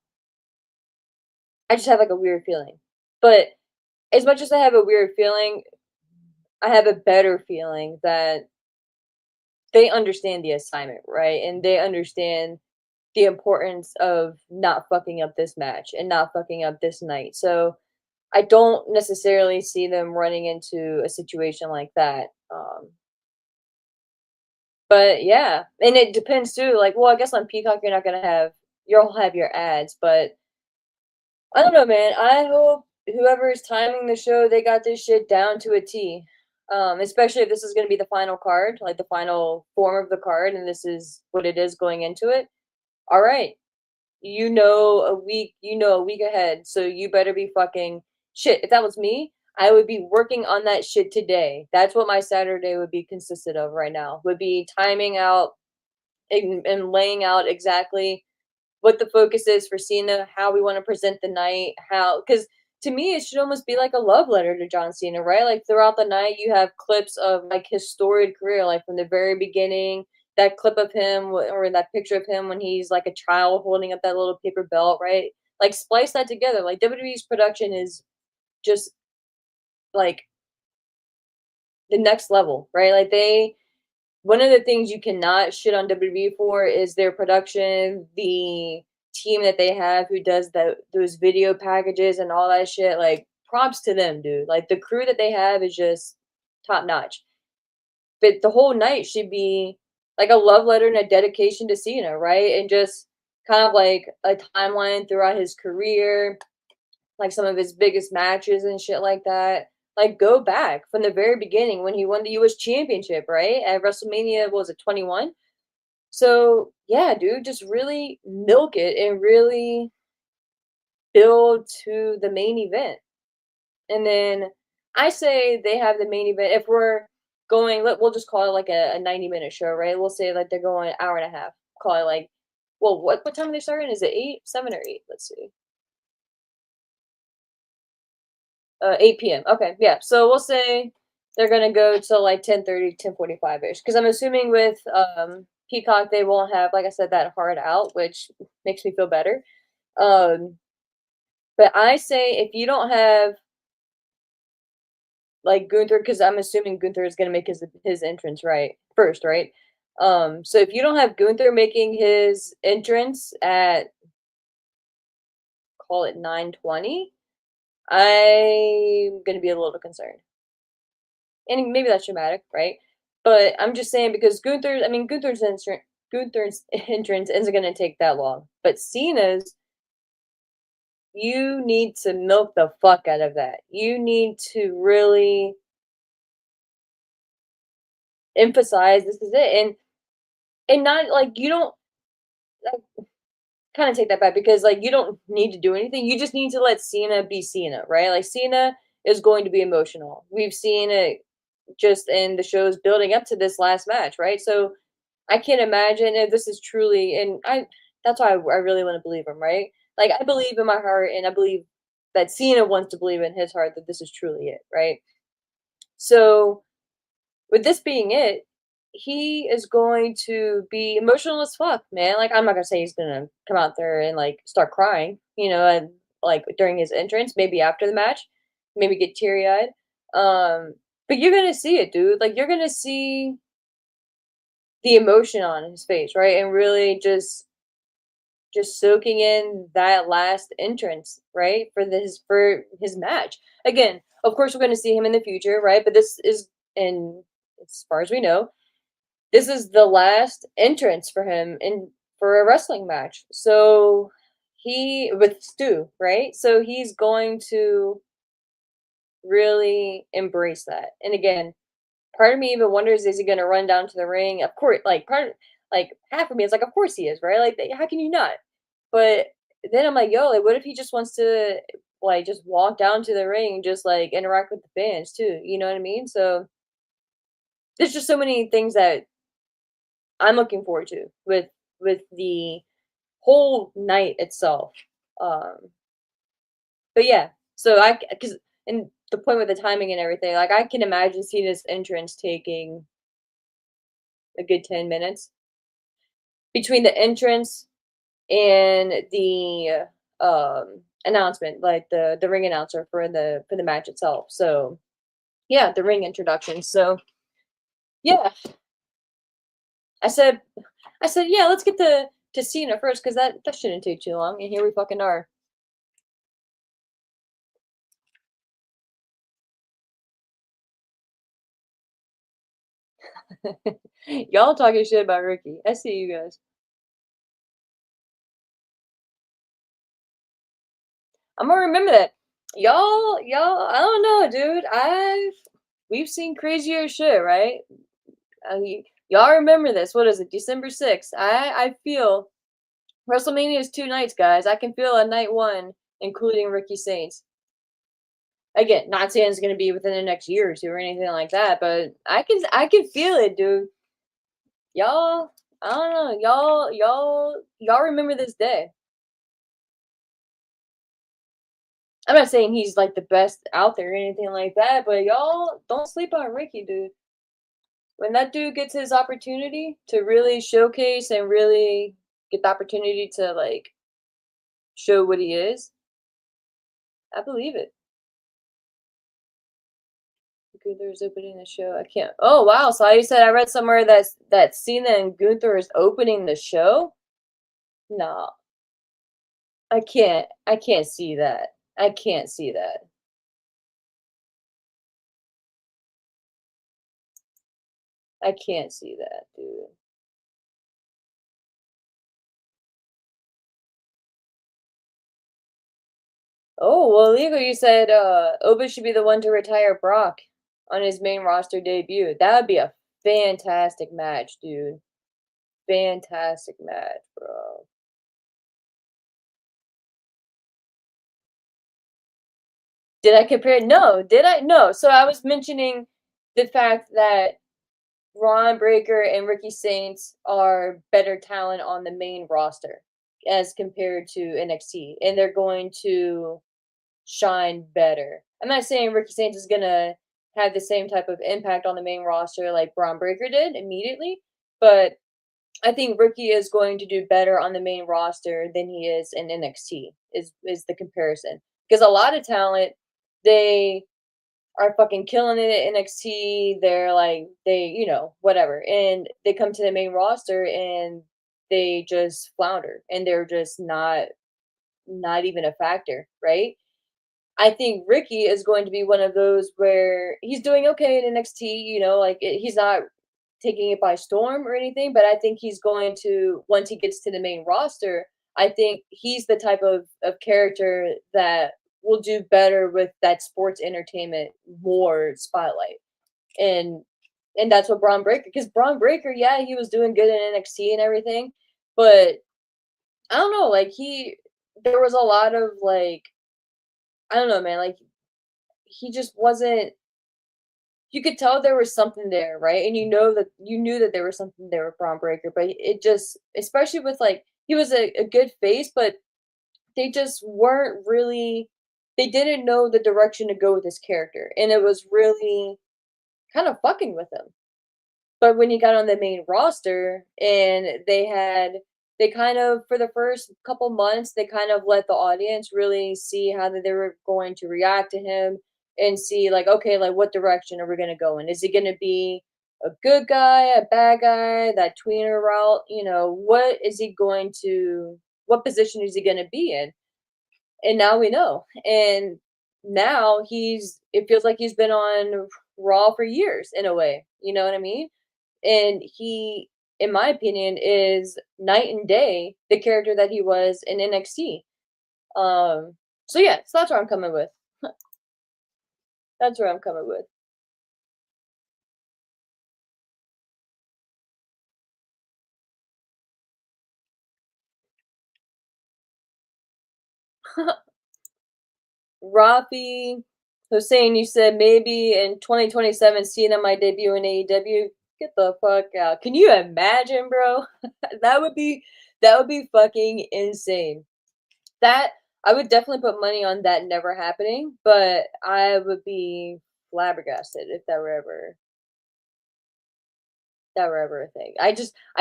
I just have like a weird feeling. But as much as I have a weird feeling, I have a better feeling that they understand the assignment, right? And they understand the importance of not fucking up this match and not fucking up this night. So I don't necessarily see them running into a situation like that. But yeah, and it depends too. Like, well, I guess on Peacock you're not gonna have you'll have your ads, but I don't know, man. I hope whoever is timing the show, they got this shit down to a T. Especially if this is gonna be the final card, like the final form of the card, and this is what it is going into it. All right, you know a week ahead, so you better be fucking shit. If that was me, I would be working on that shit today. That's what my Saturday would be consisted of right now. Would be timing out and laying out exactly what the focus is for Cena, how we want to present the night, how because to me it should almost be like a love letter to John Cena, right? Like throughout the night you have clips of like his storied career, like from the very beginning, that clip of him or that picture of him when he's like a child holding up that little paper belt, right? Like splice that together. Like WWE's production is just like the next level, right? Like they one of the things you cannot shit on WWE for is their production, the team that they have who does those video packages and all that shit. Like props to them, dude. Like the crew that they have is just top notch. But the whole night should be like a love letter and a dedication to Cena, right? And just kind of like a timeline throughout his career, like some of his biggest matches and shit like that. Like go back from the very beginning when he won the US championship, right? At WrestleMania, what was it, 21? So yeah, dude, just really milk it and really build to the main event. And then I say they have the main event. If we're going, we'll just call it like a 90-minute show, right? We'll say like they're going an hour and a half. Call it like, well, what time are they starting? Is it 8, 7, or 8? Let's see. 8 p.m. Okay, yeah. So we'll say they're gonna go till like 10:30, 10:45 ish. Because I'm assuming with Peacock they won't have, like I said, that hard out, which makes me feel better. Um, but I say if you don't have like Gunther, because I'm assuming Gunther is gonna make his entrance right first, right? So if you don't have Gunther making his entrance at call it 9:20, I'm gonna be a little concerned. And maybe that's dramatic, right? But I'm just saying because Gunther's Gunther's entrance isn't gonna take that long, but Cena's, you need to milk the fuck out of that. You need to really emphasize this is it, and not like you don't like, kind of take that back because like you don't need to do anything. You just need to let Cena be Cena, right? Like Cena is going to be emotional. We've seen it just in the shows building up to this last match, right? So I can't imagine if this is truly, and I that's why I really want to believe him, right? Like I believe in my heart, and I believe that Cena wants to believe in his heart that this is truly it, right? So with this being it, he is going to be emotional as fuck, man. Like I'm not gonna say he's gonna come out there and like start crying, and like during his entrance, maybe after the match, maybe get teary eyed. But you're gonna see it, dude. Like you're gonna see the emotion on his face, right? And really just soaking in that last entrance, right? For his match. Again, of course we're gonna see him in the future, right? But this is and as far as we know, this is the last entrance for him in for a wrestling match. So he with Stu, right? So he's going to really embrace that. And again, part of me even wonders, is he gonna run down to the ring? Of course, like half of me is like, of course he is, right? Like, how can you not? But then I'm like, yo, like, what if he just wants to like just walk down to the ring, and just like interact with the fans too? You know what I mean? So there's just so many things that I'm looking forward to with the whole night itself. Um, but yeah, so because and the point with the timing and everything, like I can imagine seeing this entrance taking a good 10 minutes between the entrance and the announcement, like the ring announcer for the match itself. So yeah, the ring introduction. So yeah, I said I said yeah, let's get to Cena first because that shouldn't take too long. And here we fucking are. Y'all talking shit about Ricky. I see you guys. I'm gonna remember that. Y'all, I don't know, dude. We've seen crazier shit, right? Y'all remember this? What is it? December 6th. I feel WrestleMania is 2 nights, guys. I can feel a night one, including Ricky Saints. Again, not saying it's gonna be within the next year or two or anything like that, but I can feel it, dude. Y'all, I don't know. Y'all remember this day. I'm not saying he's like the best out there or anything like that, but y'all don't sleep on Ricky, dude. When that dude gets his opportunity to really showcase and really get the opportunity to like show what he is, I believe it. Gunther's opening the show. I can't. Oh wow! So you said I read somewhere that Cena and Gunther is opening the show. No, I can't. I can't see that. I can't see that. I can't see that, dude. Oh, well, Lego, you said Oba should be the one to retire Brock on his main roster debut. That would be a fantastic match, dude. Fantastic match, bro. Did I compare? No, did I? No. So I was mentioning the fact that Ron Breaker and Ricky Saints are better talent on the main roster as compared to NXT, and they're going to shine better. I'm not saying Ricky Saints is gonna have the same type of impact on the main roster like Braun Breaker did immediately, but I think Ricky is going to do better on the main roster than he is in NXT. Is the comparison, because a lot of talent they are fucking killing it at NXT. They're like whatever, and they come to the main roster and they just flounder and they're just not even a factor, right? I think Ricky is going to be one of those where he's doing okay in NXT, like he's not taking it by storm or anything, but I think he's going to once he gets to the main roster, I think he's the type of character that will do better with that sports entertainment war spotlight. And and that's what Braun Breaker because Braun Breaker, yeah, he was doing good in NXT and everything, but I don't know, like there was a lot of like I don't know, man, like he just wasn't you could tell there was something there, right? And you knew that there was something there with Braun Breaker, but it just especially with like he was a good face, but they just weren't really they didn't know the direction to go with his character. And it was really kind of fucking with him. But when he got on the main roster and they kind of for the first couple months, they kind of let the audience really see how they were going to react to him and see like, okay, like what direction are we gonna go in? Is he gonna be a good guy, a bad guy, that tweener route? What is he going to what position is he gonna be in? And now we know. And now it feels like he's been on Raw for years in a way. You know what I mean? And he, in my opinion, is night and day the character that he was in NXT. So yeah, so that's where I'm coming with. That's where I'm coming with. Rafi Hussein, you said maybe in 2027 Cena might debut in AEW. Get the fuck out. Can you imagine, bro? that would be that would be fucking insane. That I would definitely put money on that never happening, but I would be flabbergasted if that were ever a thing. I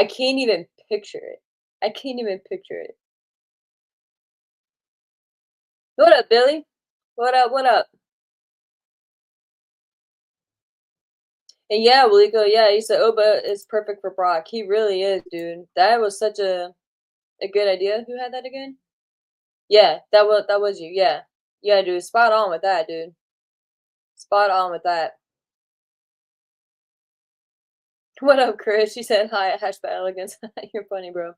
can't even picture it. I can't even picture it. What up, Billy? What up? What up? And yeah, Waliko, yeah, he said Oba is perfect for Brock. He really is, dude. That was such a good idea. Who had that again? Yeah, that was you. Yeah. Yeah, dude. Spot on with that, dude. Spot on with that. What up, Chris? She said hi at Hash Elegance. You're funny, bro.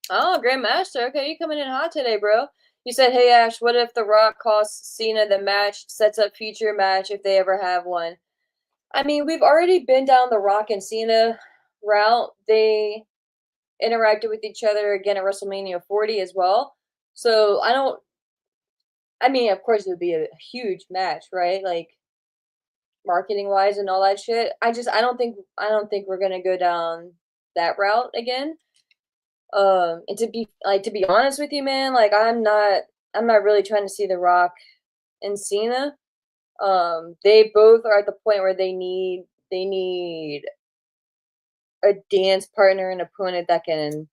Oh, Grandmaster. Okay, you coming in hot today, bro. You said, hey, Ash, what if The Rock costs Cena the match, sets up future match if they ever have one? I mean, we've already been down the Rock and Cena route. They interacted with each other again at WrestleMania 40 as well. So I don't, I mean, of course, it would be a huge match, right? Like marketing wise and all that shit. I don't think we're going to go down that route again. And to be honest with you, man, like I'm not really trying to see The Rock and Cena. They both are at the point where they need a dance partner and opponent that can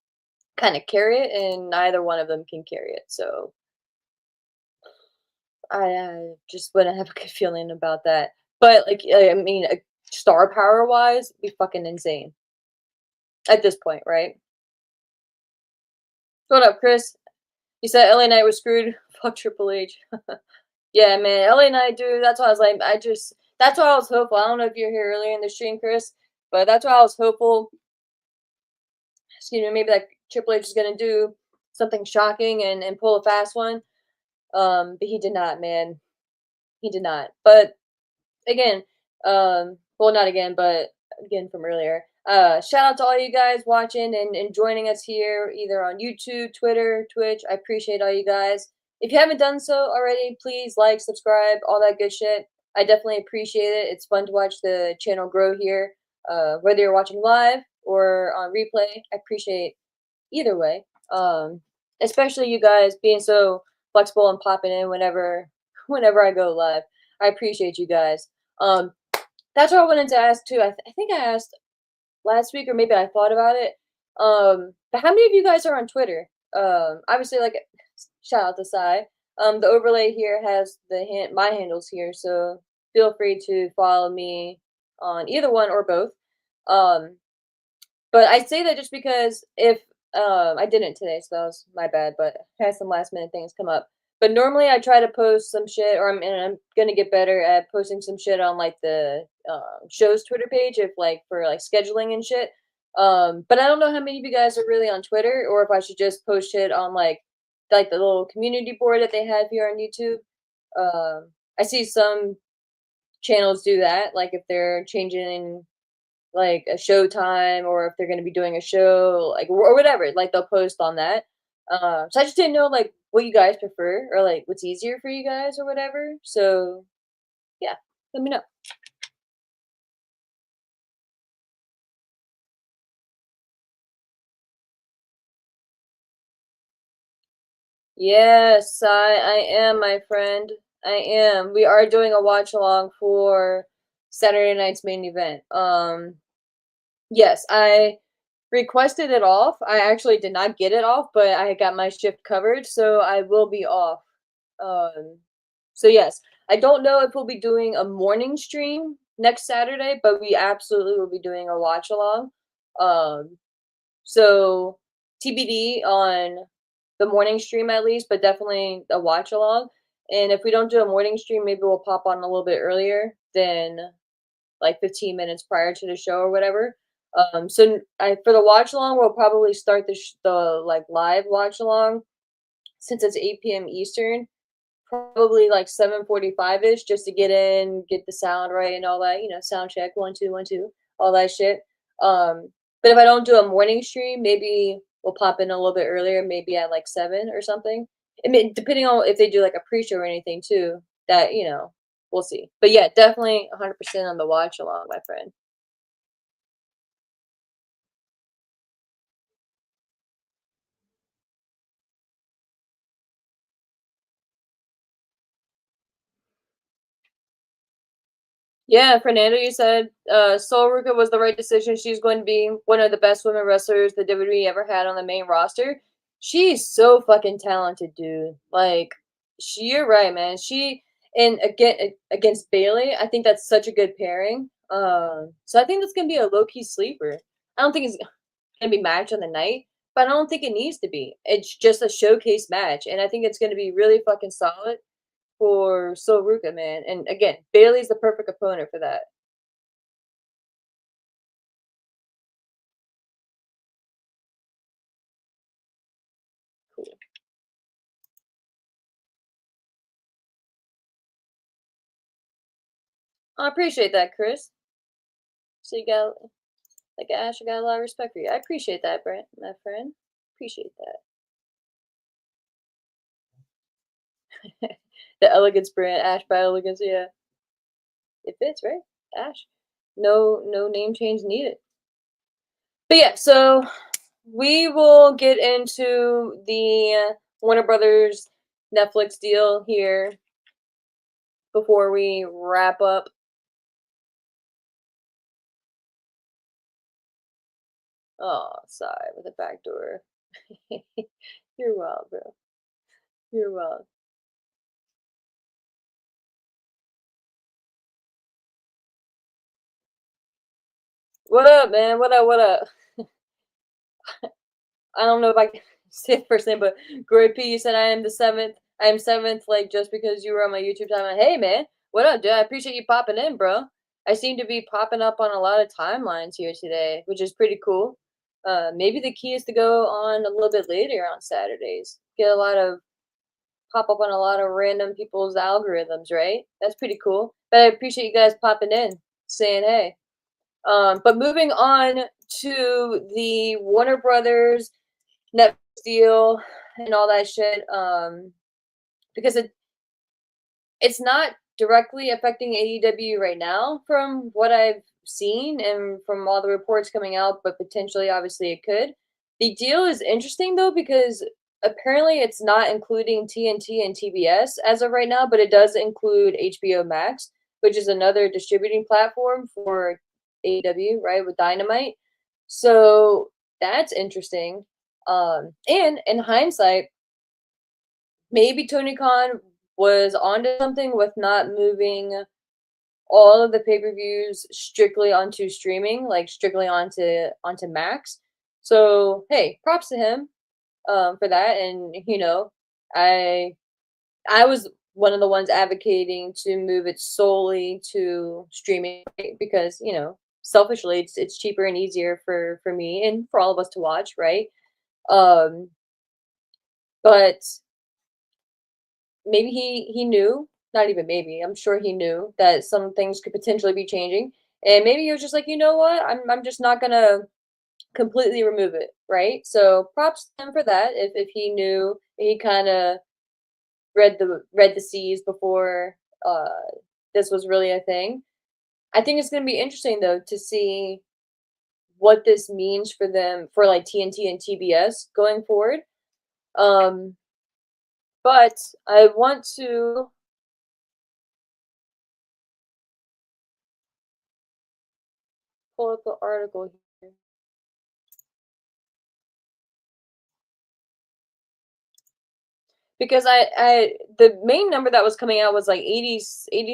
kind of carry it, and neither one of them can carry it. So I just wouldn't have a good feeling about that. But like, I mean, star power wise, be fucking insane at this point, right? What up, Chris? You said LA Knight was screwed. Fuck Triple H. Yeah, man, LA Knight, dude. That's why I was like, that's why I was hopeful. I don't know if you're here earlier in the stream, Chris, but that's why I was hopeful. Excuse me, maybe like Triple H is gonna do something shocking and pull a fast one. But he did not, man. He did not. But again, well, not again, but again from earlier. Shout out to all you guys watching and joining us here, either on YouTube, Twitter, Twitch. I appreciate all you guys. If you haven't done so already, please like, subscribe, all that good shit. I definitely appreciate it. It's fun to watch the channel grow here. Whether you're watching live or on replay, I appreciate either way. Especially you guys being so flexible and popping in whenever I go live. I appreciate you guys. That's what I wanted to ask too. I think I asked last week, or maybe I thought about it. But how many of you guys are on Twitter? Obviously, like shout out to Sai. The overlay here has my handles here, so feel free to follow me on either one or both. Um, but I say that just because if I didn't today, so that was my bad. But I had some last minute things come up. But normally I try to post some shit, or I'm gonna get better at posting some shit on like the show's Twitter page, if like for like scheduling and shit. But I don't know how many of you guys are really on Twitter, or if I should just post shit on like the little community board that they have here on YouTube. I see some channels do that, like if they're changing like a show time, or if they're going to be doing a show like or whatever, like they'll post on that. So I just didn't know like what you guys prefer, or like what's easier for you guys or whatever. So yeah, let me know. Yes, I am, my friend. I am. We are doing a watch along for Saturday night's main event. Yes, I requested it off. I actually did not get it off, but I got my shift covered, so I will be off. Um, so yes, I don't know if we'll be doing a morning stream next Saturday, but we absolutely will be doing a watch along. Um, so TBD on the morning stream at least, but definitely a watch along. And if we don't do a morning stream, maybe we'll pop on a little bit earlier than like 15 minutes prior to the show or whatever. So for the watch along, we'll probably start the like live watch along since it's 8 p.m. Eastern, probably like 7:45 ish, just to get in, get the sound right and all that. Sound check, 1 2 1 2, all that shit. But if I don't do a morning stream, maybe we'll pop in a little bit earlier, maybe at like 7 or something. I mean, depending on if they do like a pre-show or anything too. That we'll see. But yeah, definitely 100% on the watch along, my friend. Yeah, Fernando, you said Sol Ruka was the right decision. She's going to be one of the best women wrestlers the WWE ever had on the main roster. She's so fucking talented, dude. Like, you're right, man. And again against Bailey, I think that's such a good pairing. So I think that's gonna be a low key sleeper. I don't think it's gonna be match on the night, but I don't think it needs to be. It's just a showcase match, and I think it's gonna be really fucking solid for Sol Ruka, man. And again, Bailey's the perfect opponent for that. Cool. I appreciate that, Chris. So you got like Ash, I got a lot of respect for you. I appreciate that, Brent, my friend. Appreciate that. The elegance brand, Ash by Elegance, yeah. It fits, right? Ash. No name change needed. But yeah, so we will get into the Warner Brothers Netflix deal here before we wrap up. Oh, sigh with a back door. You're wild, bro. You're wild. What up, man? What up? What up? I don't know if I can say the first name, but Glory P, you said I am the seventh. I am seventh, like just because you were on my YouTube timeline. Hey, man, what up, dude? I appreciate you popping in, bro. I seem to be popping up on a lot of timelines here today, which is pretty cool. Maybe the key is to go on a little bit later on Saturdays. Get a lot of pop up on a lot of random people's algorithms, right? That's pretty cool. But I appreciate you guys popping in, saying hey. But moving on to the Warner Brothers Netflix deal and all that shit. Because it's not directly affecting AEW right now, from what I've seen and from all the reports coming out, but potentially, obviously, it could. The deal is interesting though because apparently it's not including TNT and TBS as of right now, but it does include HBO Max, which is another distributing platform for AEW, right, with Dynamite. So that's interesting. And in hindsight, maybe Tony Khan was onto something with not moving all of the pay-per-views strictly onto streaming, like strictly onto Max. So hey, props to him for that. And I I was one of the ones advocating to move it solely to streaming right? Because, selfishly it's cheaper and easier for me and for all of us to watch, right? Um, but maybe he knew, not even maybe, I'm sure he knew that some things could potentially be changing. And maybe he was just like, you know what? I'm just not gonna completely remove it, right? So props to him for that. If he knew, he kind of read the seas before uh this was really a thing. I think it's going to be interesting though to see what this means for them for like TNT and TBS going forward. Um but I want to pull up the article here because I the main number that was coming out was like 80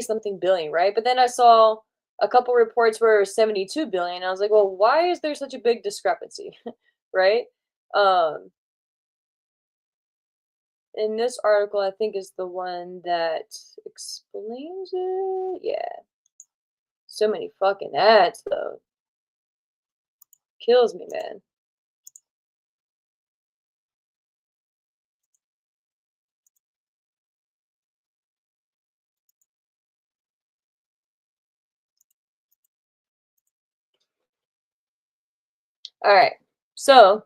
something billion, right? But then I saw a couple reports where it was 72 billion. I was like, well, why is there such a big discrepancy? Right? Um And this article, I think, is the one that explains it. Yeah. So many fucking ads, though. Kills me, man. All right. So,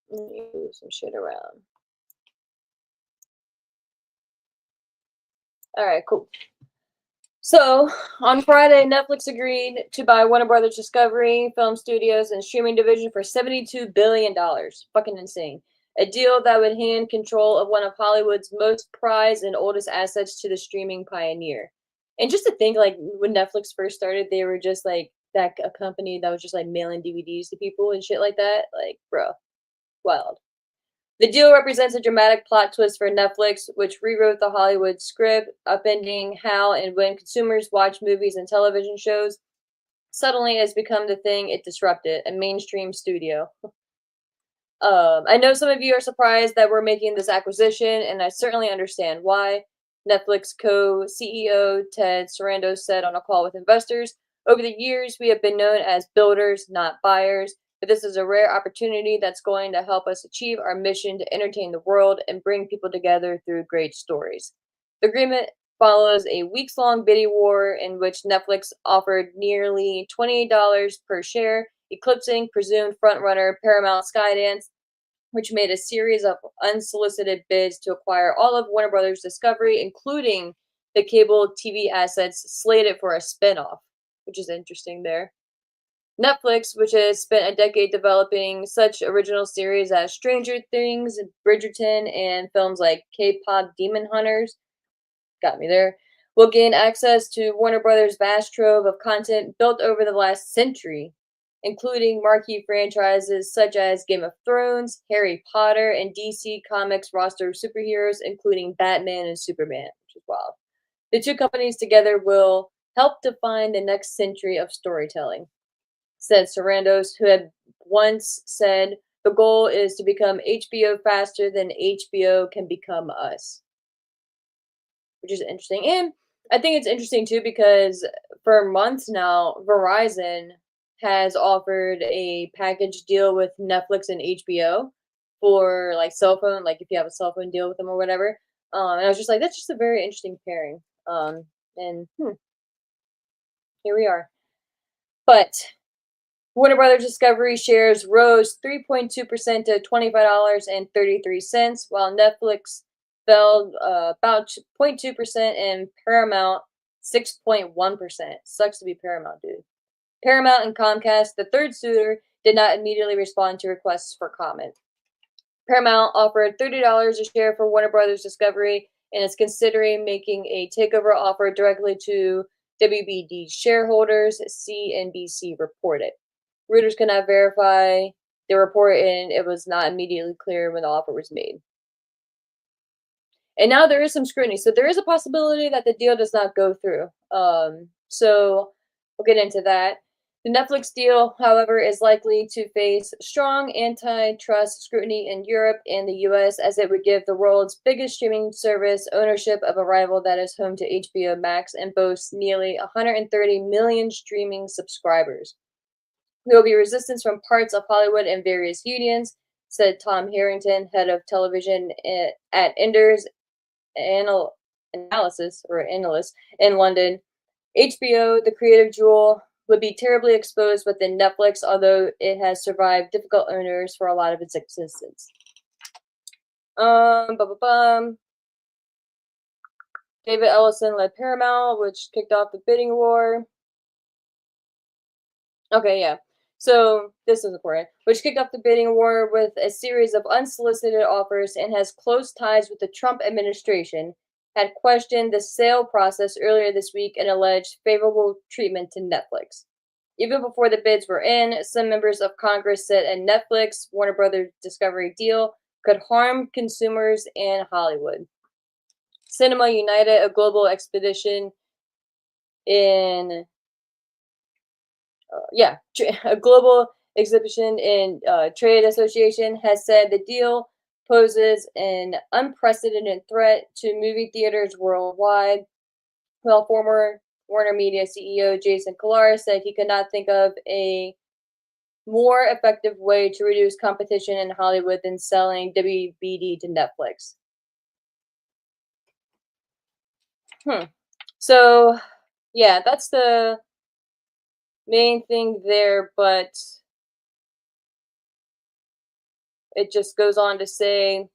let me move some shit around. All right, cool. So, on Friday, Netflix agreed to buy Warner Brothers Discovery Film Studios and streaming division for $72 billion. Fucking insane. A deal that would hand control of one of Hollywood's most prized and oldest assets to the streaming pioneer. And just to think, like, when Netflix first started, they were just like a company that was just like mailing DVDs to people and shit like that. Like, bro, wild. The deal represents a dramatic plot twist for Netflix, which rewrote the Hollywood script, upending how and when consumers watch movies and television shows. Suddenly has become the thing it disrupted, a mainstream studio. I know some of you are surprised that we're making this acquisition, and I certainly understand why. Netflix co CEO Ted Sarandos said on a call with investors, over the years, we have been known as builders, not buyers, but this is a rare opportunity that's going to help us achieve our mission to entertain the world and bring people together through great stories. The agreement follows a weeks long bidding war in which Netflix offered nearly $28 per share, eclipsing presumed frontrunner Paramount Skydance, which made a series of unsolicited bids to acquire all of Warner Brothers Discovery, including the cable TV assets slated for a spinoff, which is interesting there. Netflix, which has spent a decade developing such original series as Stranger Things, Bridgerton, and films like K-pop Demon Hunters, got me there, will gain access to Warner Brothers' vast trove of content built over the last century, including marquee franchises such as Game of Thrones, Harry Potter, and DC Comics roster of superheroes, including Batman and Superman, which is wild. The two companies together will help define the next century of storytelling, said Sarandos, who had once said the goal is to become HBO faster than HBO can become us, which is interesting. And I think it's interesting too because for months now, Verizon has offered a package deal with Netflix and HBO for like cell phone, like if you have a cell phone deal with them or whatever. And I was just like, that's just a very interesting pairing. And here we are. But Warner Brothers Discovery shares rose 3.2% to $25.33, while Netflix fell about 0.2% and Paramount 6.1%. Sucks to be Paramount, dude. Paramount and Comcast, the third suitor, did not immediately respond to requests for comment. Paramount offered $30 a share for Warner Brothers Discovery and is considering making a takeover offer directly to WBD shareholders, CNBC reported. Reuters could not verify the report, and it was not immediately clear when the offer was made. And now there is some scrutiny, so there is a possibility that the deal does not go through. So we'll get into that. The Netflix deal, however, is likely to face strong antitrust scrutiny in Europe and the US as it would give the world's biggest streaming service ownership of a rival that is home to HBO Max and boasts nearly 130 million streaming subscribers. There will be resistance from parts of Hollywood and various unions, said Tom Harrington, head of television at Enders Analysis or Analyst in London. HBO, the creative jewel, would be terribly exposed within Netflix, although it has survived difficult owners for a lot of its existence. Bum, bum, bum. David Ellison led Paramount, which kicked off the bidding war. Okay, yeah. So this is important, which kicked off the bidding war with a series of unsolicited offers and has close ties with the Trump administration, had questioned the sale process earlier this week and alleged favorable treatment to Netflix. Even before the bids were in, some members of Congress said a Netflix Warner Brothers Discovery deal could harm consumers and Hollywood. Cinema United, a global expedition in a global exhibition in trade association has said the deal poses an unprecedented threat to movie theaters worldwide, while former Warner Media CEO Jason Kilar said he could not think of a more effective way to reduce competition in Hollywood than selling WBD to Netflix. So, yeah, that's the main thing there, but it just goes on to say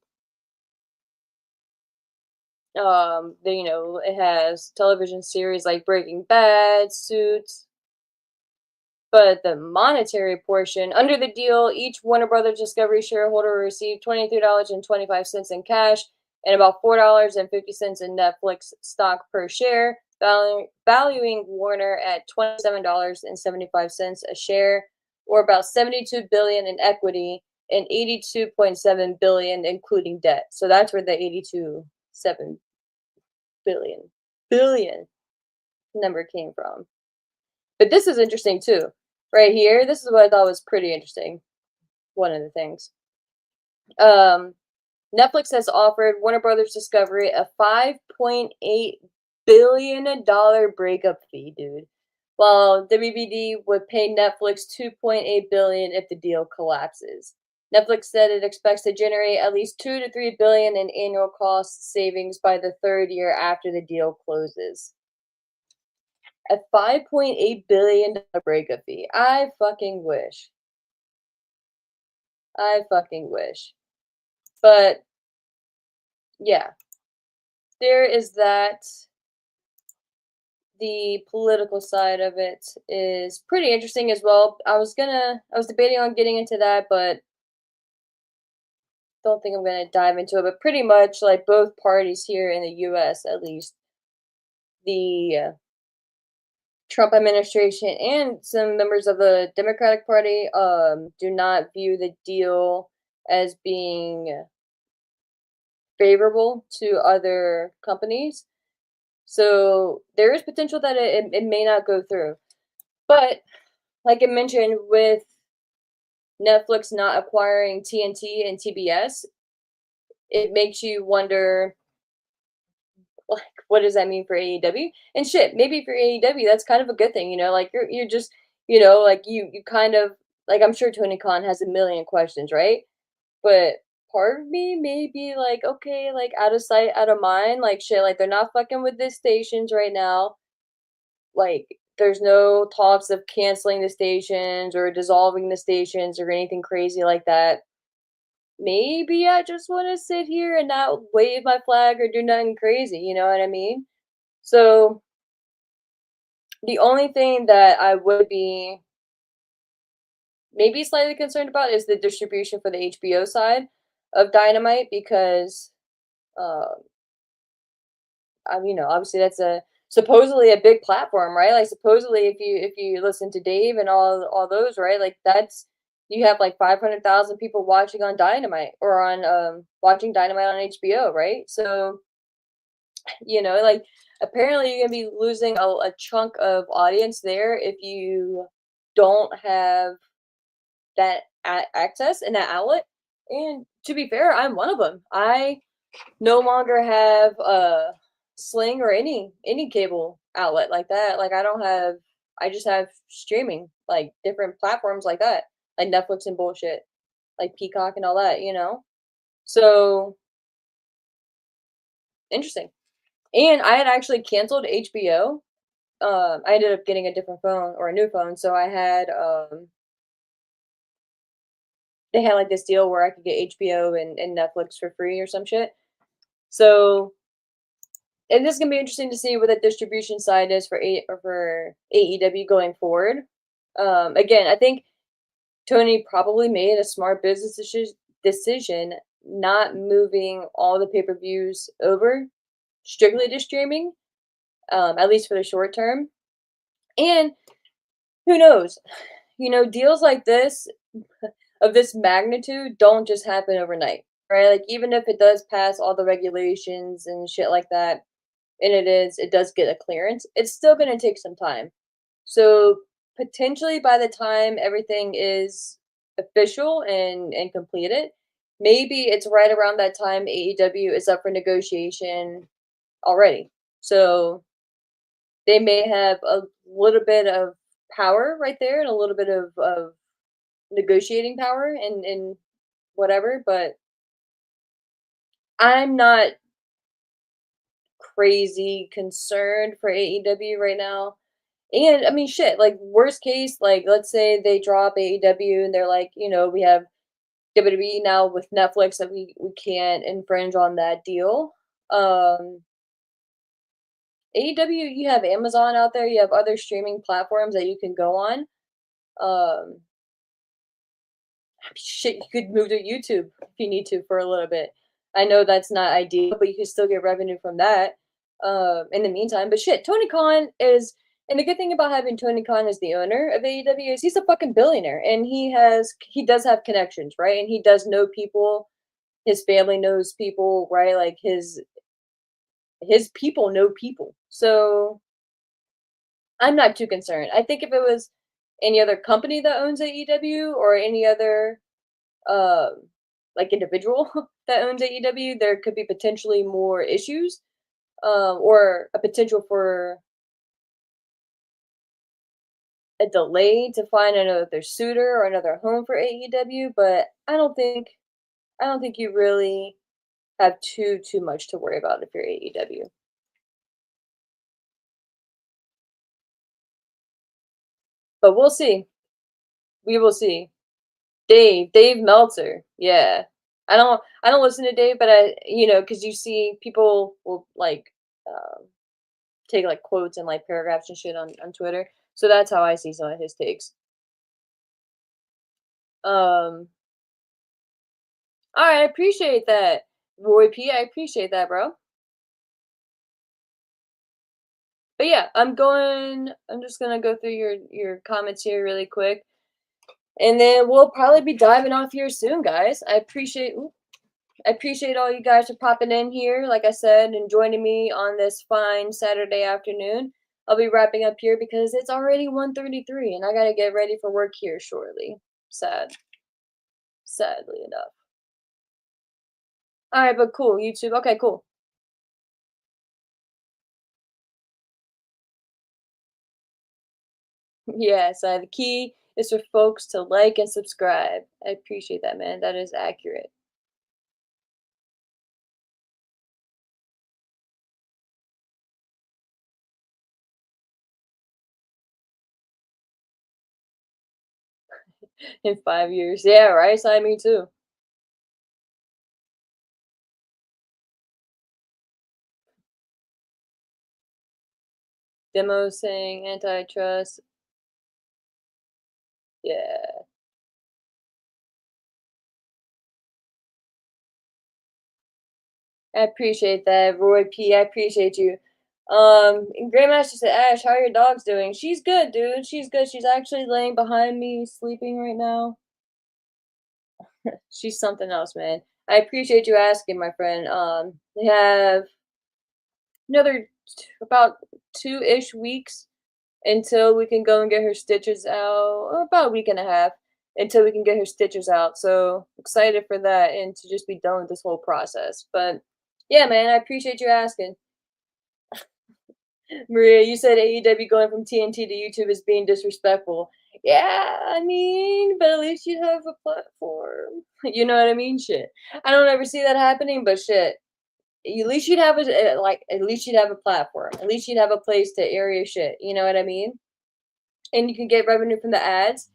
it has television series like Breaking Bad, Suits, but the monetary portion under the deal, each Warner Brothers Discovery shareholder will receive $23.25 in cash and about $4.50 in Netflix stock per share, valuing Warner at $27.75 a share, or about $72 billion in equity and $82.7 billion including debt. So that's where the 82.7 billion number came from. But this is interesting too. Right here, this is what I thought was pretty interesting. One of the things. Netflix has offered Warner Brothers Discovery a $5.8 billion breakup fee, dude. While WBD would pay Netflix $2.8 billion if the deal collapses. Netflix said it expects to generate at least $2 to $3 billion in annual cost savings by the third year after the deal closes. A $5.8 billion breakup fee. I fucking wish. I fucking wish. But yeah, there is that. The political side of it is pretty interesting as well. I was debating on getting into that, but don't think I'm gonna dive into it. But pretty much, like both parties here in the U.S., at least the Trump administration and some members of the Democratic Party, do not view the deal as being favorable to other companies. So there is potential that it may not go through. But like I mentioned, with Netflix not acquiring TNT and TBS, it makes you wonder, like, what does that mean for AEW? And shit, maybe for AEW, that's kind of a good thing, like you're just, like you kind of, like, I'm sure Tony Khan has a million questions, right? But part of me may be like, okay, like out of sight, out of mind, like shit, like they're not fucking with these stations right now. Like there's no talks of canceling the stations or dissolving the stations or anything crazy like that. Maybe I just want to sit here and not wave my flag or do nothing crazy, you know what I mean? So the only thing that I would be maybe slightly concerned about is the distribution for the HBO side of Dynamite because um obviously that's a supposedly a big platform, right? Like supposedly if you listen to Dave and all those, right? Like that's you have like 500,000 people watching on Dynamite or on watching Dynamite on HBO, right? So, like apparently you're going to be losing a chunk of audience there if you don't have that access and that outlet. And to be fair, I'm one of them. I no longer have a Sling or any cable outlet like that. Like I don't have. I just have streaming, like different platforms like that, like Netflix and bullshit, like Peacock and all that. So interesting. And I had actually canceled HBO. I ended up getting a different phone or a new phone, so I had they had like this deal where I could get HBO and Netflix for free or some shit. So, and this is gonna be interesting to see what the distribution side is for AEW going forward. Again, I think Tony probably made a smart business decision not moving all the pay per views over strictly to streaming, at least for the short term. And who knows? Deals like this of this magnitude don't just happen overnight, right? Like even if it does pass all the regulations and shit like that, and it does get a clearance, it's still going to take some time. So potentially by the time everything is official and completed, maybe it's right around that time AEW is up for negotiation already. So they may have a little bit of power right there and a little bit of negotiating power and whatever, but I'm not crazy concerned for AEW right now. And I mean, shit, like worst case, like let's say they drop AEW and they're like, we have WWE now with Netflix that we can't infringe on that deal. AEW, you have Amazon out there, you have other streaming platforms that you can go on. Um, shit, you could move to YouTube if you need to for a little bit. I know that's not ideal, but you can still get revenue from that in the meantime. But shit, Tony Khan is, and the good thing about having Tony Khan as the owner of AEW is he's a fucking billionaire, and he does have connections, right? And he does know people. His family knows people, right? Like his people know people. So I'm not too concerned. I think if it was any other company that owns AEW or any other um, like individual that owns AEW, there could be potentially more issues, or a potential for a delay to find another suitor or another home for AEW. But I don't think you really have too much to worry about if you're AEW. But we'll see. We will see. Dave Meltzer. Yeah. I don't listen to Dave, but because you see people will like um take like quotes and like paragraphs and shit on Twitter. So that's how I see some of his takes. Um, all right, I appreciate that, Roy P. I appreciate that, bro. But yeah, I'm just gonna go through your comments here really quick, and then we'll probably be diving off here soon, guys. I appreciate all you guys for popping in here, like I said, and joining me on this fine Saturday afternoon. I'll be wrapping up here because it's already 1:33 and I gotta get ready for work here shortly. Sadly enough. All right, but cool, YouTube. Okay, cool. Yes, the key is for folks to like and subscribe. I appreciate that, man. That is accurate. In 5 years. Yeah, right? Sign me too. Demo saying antitrust. Yeah. I appreciate that, Roy P. I appreciate you. And Grandmaster said, Ash, how are your dogs doing? She's good, dude. She's good. She's actually laying behind me, sleeping right now. She's something else, man. I appreciate you asking, my friend. They have another about 2-ish weeks until we can go and get her stitches out. About a week and a half until we can get her stitches out. So excited for that and to just be done with this whole process. But yeah, man, I appreciate you asking. Maria, you said AEW going from TNT to YouTube is being disrespectful. Yeah, I mean, but at least you have a platform. You know what I mean? Shit. I don't ever see that happening, but shit. At least you'd have a like. At least you'd have a platform. At least you'd have a place to air your shit. You know what I mean? And you can get revenue from the ads.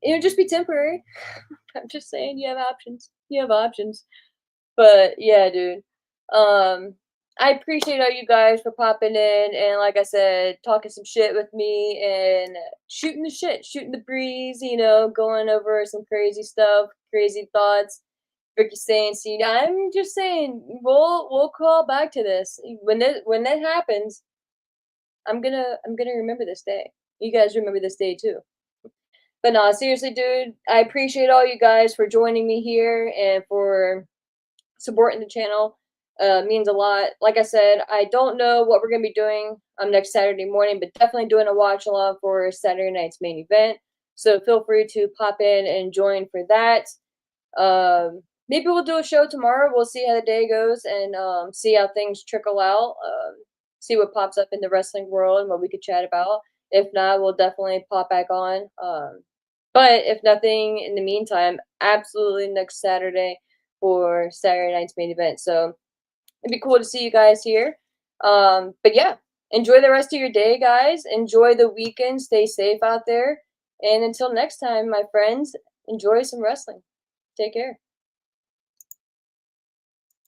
It'll just be temporary. I'm just saying, you have options. You have options. But yeah, dude. Um, I appreciate all you guys for popping in and, like I said, talking some shit with me and shooting the shit, shooting the breeze. Going over some crazy stuff, crazy thoughts. Ricky saying, "See, I'm just saying, we'll call back to this when that happens. I'm gonna remember this day. You guys remember this day too." But no, seriously, dude, I appreciate all you guys for joining me here and for supporting the channel. Means a lot. Like I said, I don't know what we're gonna be doing next Saturday morning, but definitely doing a watch along for Saturday night's main event. So feel free to pop in and join for that. Maybe we'll do a show tomorrow. We'll see how the day goes and see how things trickle out. See what pops up in the wrestling world and what we could chat about. If not, we'll definitely pop back on. But if nothing in the meantime, absolutely next Saturday for Saturday night's main event. So it'd be cool to see you guys here. But yeah, enjoy the rest of your day, guys. Enjoy the weekend. Stay safe out there. And until next time, my friends, enjoy some wrestling. Take care.